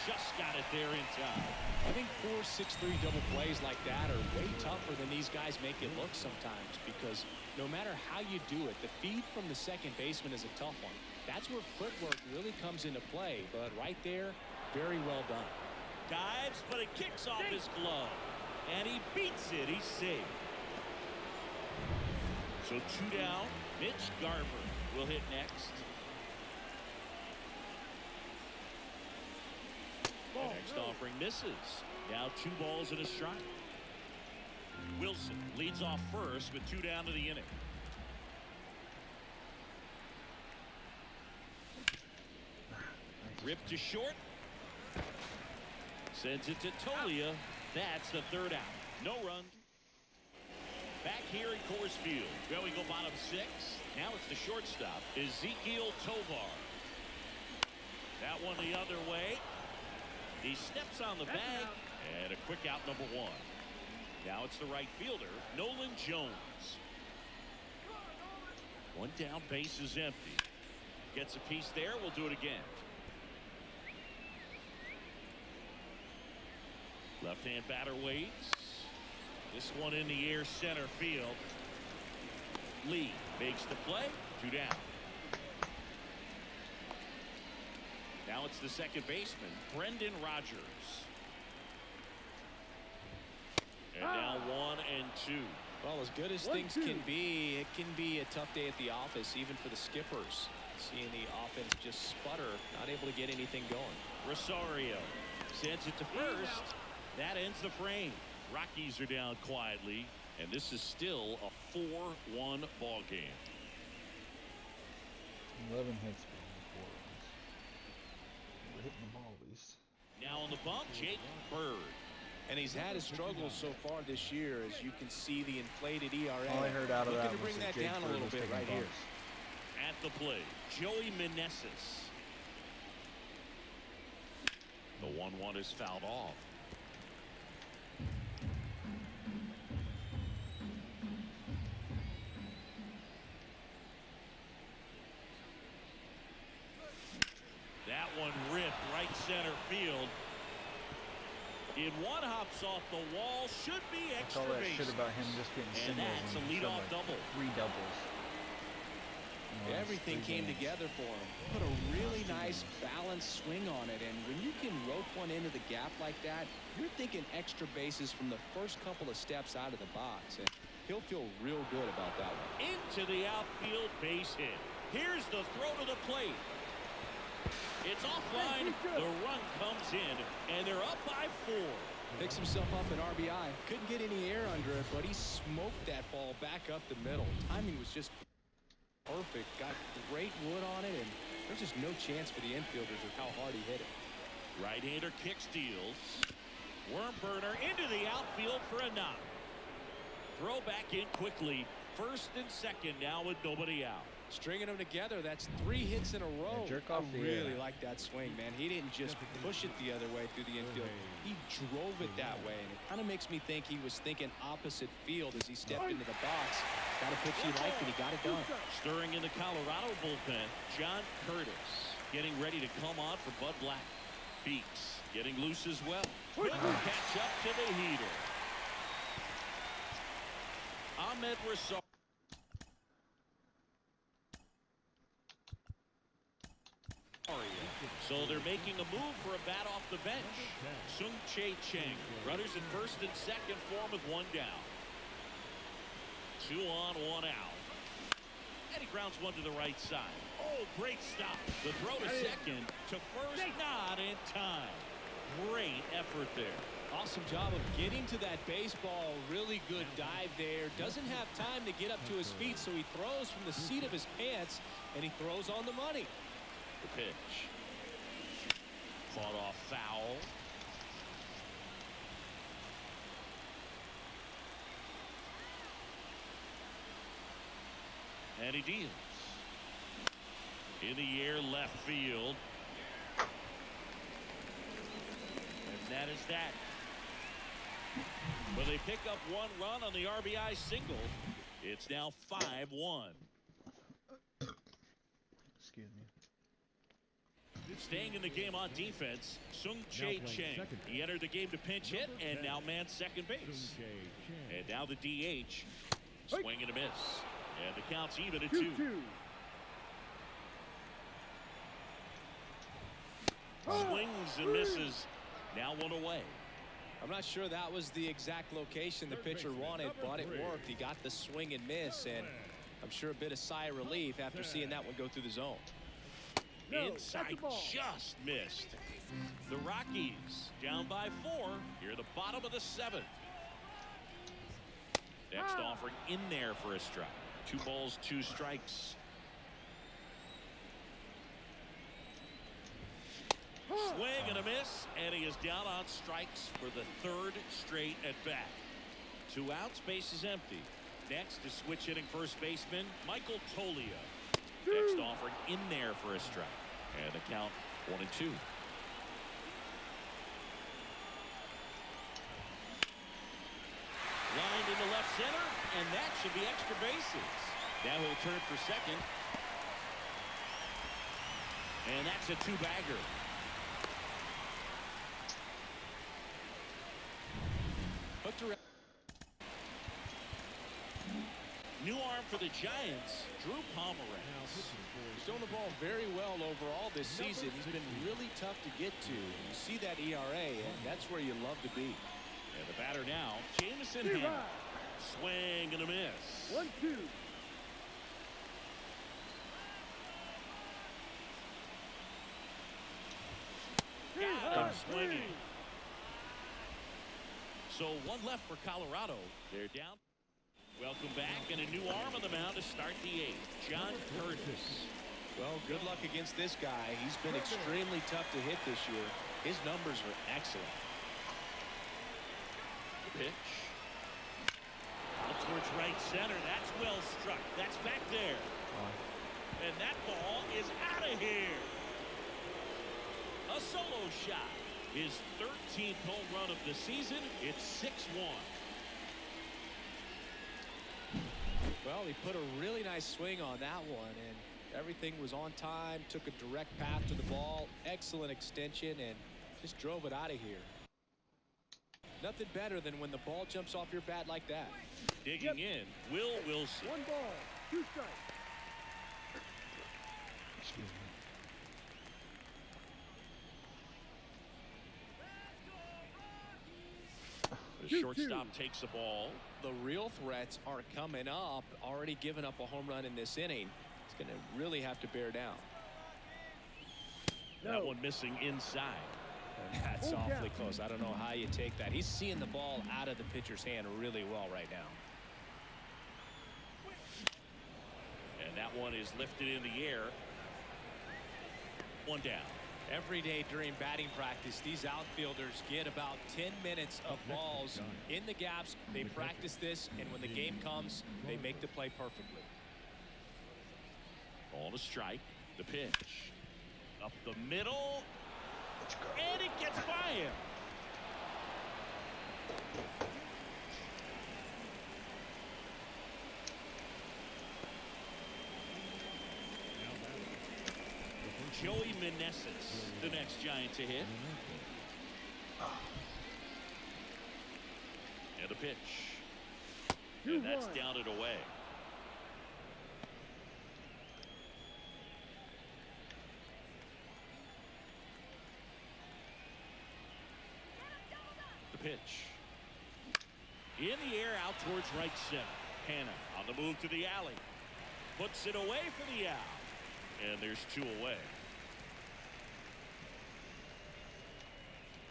Just got it there in time. I think 4 6-3 double plays like that are way tougher than these guys make it look sometimes, because no matter how you do it, the feed from the second baseman is a tough one. That's where footwork really comes into play, but right there, very well done. Dives, but it kicks off his glove. And he beats it. He's safe. So 2 down. Mitch Garver will hit next. The next offering misses. Now 2 balls and a strike. Wilson leads off first with 2 down to the inning. Ripped to short. Sends it to Tolia. That's the 3rd out. No run. Back here in Coors Field. Well, we go bottom 6. Now it's the shortstop, Ezekiel Tovar. That one the other way. He steps on the bag. And a quick out, number 1. Now it's the right fielder, Nolan Jones. 1 down, base is empty. Gets a piece there. We'll do it again. Left-hand batter waits. This one in the air, center field. Lee makes the play. 2 down. Now it's the second baseman, Brendan Rodgers. And now 1 and 2. Well, as good as things can be, it can be a tough day at the office, even for the skippers. Seeing the offense just sputter, not able to get anything going. Rosario sends it to first. That ends the frame. Rockies are down quietly, and this is still a 4-1 ball game. 11 hits for 4 runs. We're hitting the ball at least. Now on the bump, Jake Bird. And he's had his struggles so far this year, as you can see the inflated ERA. All I heard out of Looking that to bring was that Jake down a Bird little was bit taking right here. bumps. At the plate, Joey Meneses. The 1-1 is fouled off. That one ripped right center field. In one, hops off the wall. Should be That's extra all that base. shit about him just getting And singles. that's a when he leadoff showed, double. 3 doubles. Everything came together for him. Put a really nice balanced swing on it, and when you can rope one into the gap like that, you're thinking extra bases from the first couple of steps out of the box, and he'll feel real good about that one. Into the outfield, base hit. Here's the throw to the plate. It's offline. The run comes in, and they're up by 4. Picks himself up an RBI. Couldn't get any air under it, but he smoked that ball back up the middle. Timing was just perfect. Got great wood on it, and there's just no chance for the infielders with how hard he hit it. Right-hander kick steals. Worm burner into the outfield for a knock. Throw back in quickly. First and second now with nobody out. Stringing them together, that's 3 hits in a row. jerk off I the really air. like that swing, man. He didn't just push it the other way through the infield. He drove it that way, and it kind of makes me think he was thinking opposite field as he stepped into the box. Got a pitch he liked, and he got it done. Stirring in the Colorado bullpen, John Curtis getting ready to come on for Bud Black. Beeks getting loose as well. Couldn't catch up to the heater. Ahmed Rosario. So they're making a move for a bat off the bench. Sung-Chae Cheng. Runners at first and second for him with 1 down. 2 on, 1 out. And he grounds one to the right side. Oh, great stop. The throw to second. To first, not in time. Great effort there. Awesome job of getting to that baseball. Really good dive there. Doesn't have time to get up to his feet, so he throws from the seat of his pants, and he throws on the money. The pitch. Fought off foul. And he deals. In the air, left field. And that is that. Well, they pick up 1 run on the RBI single. It's now 5-1. Excuse me. Staying in the game on defense, Sung-Chae Cheng. He entered the game to pinch hit and now man second base. And now the DH. Swing and a miss. And the count's even at 2. Swings and misses. Now 1 away. I'm not sure that was the exact location the pitcher wanted, but it worked. He got the swing and miss, and I'm sure a bit of sigh of relief after seeing that one go through the zone. Inside, just missed. The Rockies down by 4 here at the bottom of the 7th. Next offering in there for a strike. 2 balls, 2 strikes. Swing and a miss, and he is down on strikes for the 3rd straight at bat. 2 outs, base is empty. Next is switch hitting first baseman Michael Toglia. Next offering in there for a strike, and the count 1-2. Lined into left center, and that should be extra bases. Now he'll turn for second, and that's a 2-bagger. New arm for the Giants, Drew Pomeranz. He's thrown the ball very well overall this season. He's been really tough to get to. You see that ERA, and that's where you love to be. And the batter now, Jamison Hammond. Swing and a miss. 1-2. Got him swinging. So 1 left for Colorado. They're down. Welcome back, and a new arm on the mound to start the 8th. John Curtis. Well, good luck against this guy. He's been extremely tough to hit this year. His numbers are excellent. Pitch. Out towards right center. That's well struck. That's back there. And that ball is out of here. A solo shot. His 13th home run of the season. It's 6-1. Well, he put a really nice swing on that one, and everything was on time. Took a direct path to the ball. Excellent extension, and just drove it out of here. Nothing better than when the ball jumps off your bat like that. Digging in, Will Wilson. 1 ball, 2 strikes. Excuse me. The shortstop takes the ball. The real threats are coming up. Already given up a home run in this inning. It's going to really have to bear down. That one missing inside. And that's awfully close. I don't know how you take that. He's seeing the ball out of the pitcher's hand really well right now. And that one is lifted in the air. 1 down. Every day during batting practice, these outfielders get about 10 minutes of balls in the gaps. They practice this, and when the game comes, they make the play perfectly. Ball to strike. The pitch. Up the middle. And it gets by him. Joey Meneses, the next Giant to hit. And the pitch. And that's down and away. The pitch. In the air out towards right center. Hannah on the move to the alley. Puts it away for the out. And there's 2 away.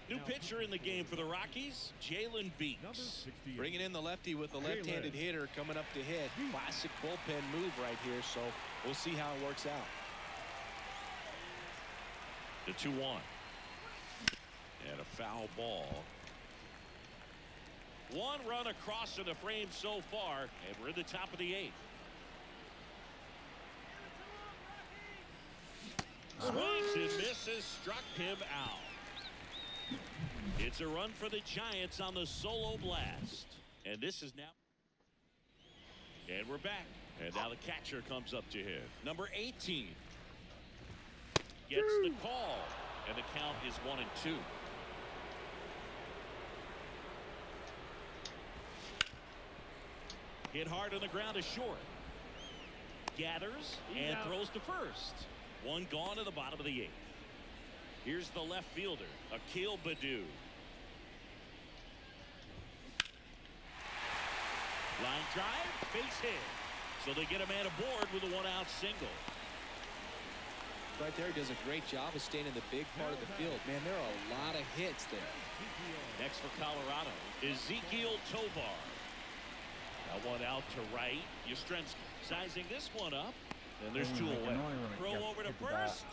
New pitcher in the game for the Rockies, Jalen Beeks. Bringing in the lefty with the left-handed hitter coming up to hit. Classic bullpen move right here, so we'll see how it works out. The 2-1. And a foul ball. 1 run across in the frame so far, and we're in the top of the 8th. Swings and misses, struck him out. It's a run for the Giants on the solo blast. And this is now. And we're back. And now the catcher comes up to him. Number 18. Gets the call. And the count is 1-2. Hit hard on the ground to short. Gathers and throws to first. 1 gone to the bottom of the 8th. Here's the left fielder, Akil Baddoo. Line drive, base hit. So they get a man aboard with a one-out single. Right there, he does a great job of staying in the big part of the field. Man, there are a lot of hits there. Next for Colorado, Ezekiel Tovar. That one out to right. Yastrzemski sizing this one up. And there's two away. Throw over to first.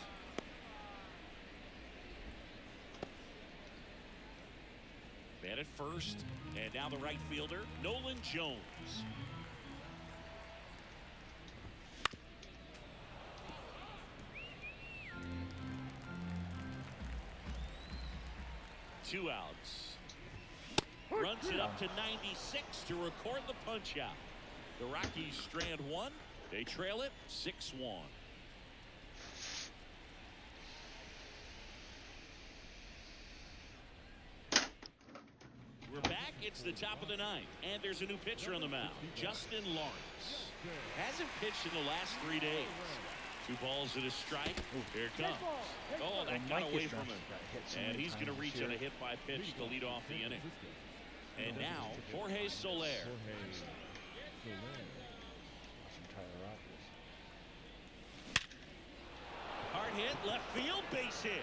Man at first. And now the right fielder, Nolan Jones. Two outs. Runs it up to 96 to record the punch out. The Rockies strand one. They trail it 6-1. We're back. It's the top of the ninth. And there's a new pitcher on the mound. Justin Lawrence. Hasn't pitched in the last 3 days. 2 balls and a strike. Here it comes. Oh, that got away from him. And he's going to reach on a hit by pitch to lead off the inning. And now, Jorge Soler. Hard hit, left field, base hit.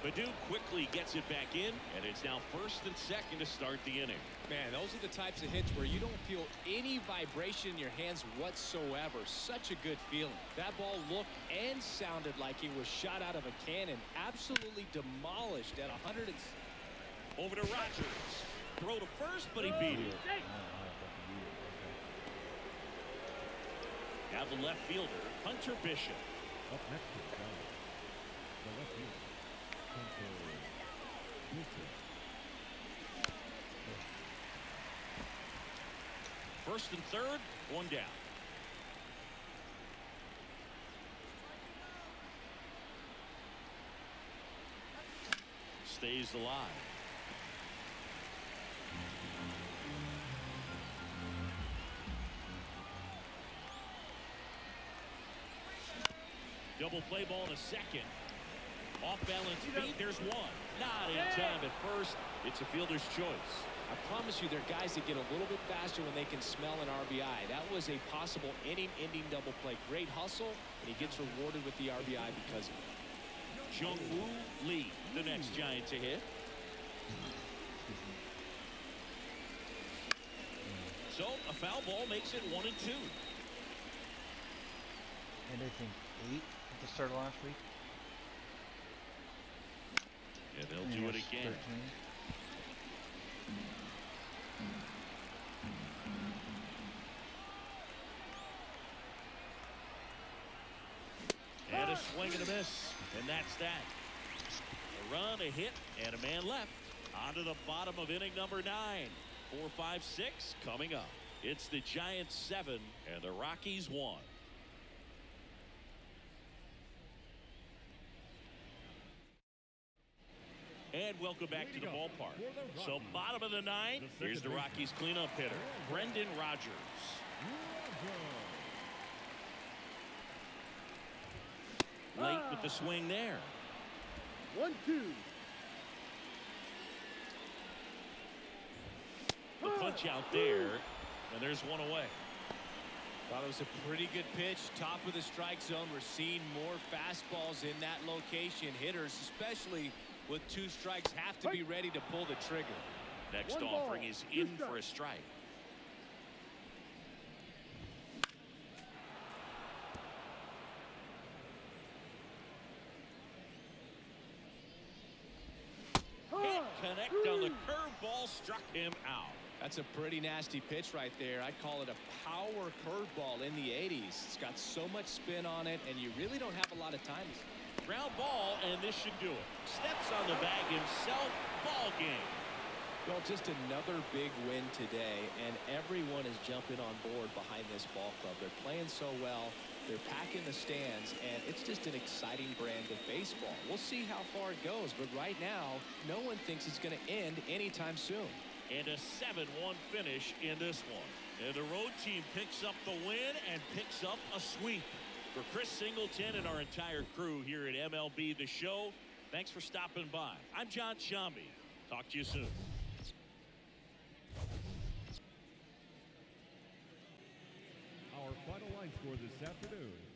Baду quickly gets it back in, and it's now first and second to start the inning. Man, those are the types of hits where you don't feel any vibration in your hands whatsoever. Such a good feeling. That ball looked and sounded like it was shot out of a cannon. Absolutely demolished at 100. Over to Rogers. Throw to first, but he beat it. Now the left fielder, Hunter Bishop. Up next is the left fielder, Hunter Bishop. First and third, one down. Stays alive. Double play ball in a second. Off balance feet. There's one. Not in time at first. It's a fielder's choice. I promise you, there are guys that get a little bit faster when they can smell an RBI. That was a possible inning-ending double play. Great hustle, and he gets rewarded with the RBI because of it. Jung-Woo Lee, the next Giant to hit. So a foul ball makes it 1-2. And I think 8 at the start of last week. Yeah, they'll do it again. 13. And a swing and a miss. And that's that. A run, a hit, and a man left. On to the bottom of inning number 9. 4, 5, 6 coming up. It's the Giants 7 and the Rockies 1. And welcome back to the ballpark. So bottom of the 9th, here's the Rockies cleanup hitter, Brendan Rodgers. Late with the swing there. 1-2. The punch out there, and there's one away. Thought it was a pretty good pitch. Top of the strike zone. We're seeing more fastballs in that location. Hitters, especially with 2 strikes, have to be ready to pull the trigger. Next offering is in for a strike. Can't connect on the curveball, struck him out. That's a pretty nasty pitch right there. I'd call it a power curveball in the 80s. It's got so much spin on it, and you really don't have a lot of time. Ground ball, and this should do it. Steps on the bag himself. Ball game. Well, just another big win today, and everyone is jumping on board behind this ball club. They're playing so well. They're packing the stands, and it's just an exciting brand of baseball. We'll see how far it goes, but right now, no one thinks it's going to end anytime soon. And a 7-1 finish in this one. And the road team picks up the win and picks up a sweep. For Chris Singleton and our entire crew here at MLB The Show, thanks for stopping by. I'm John Shambi. Talk to you soon. our final line score this afternoon.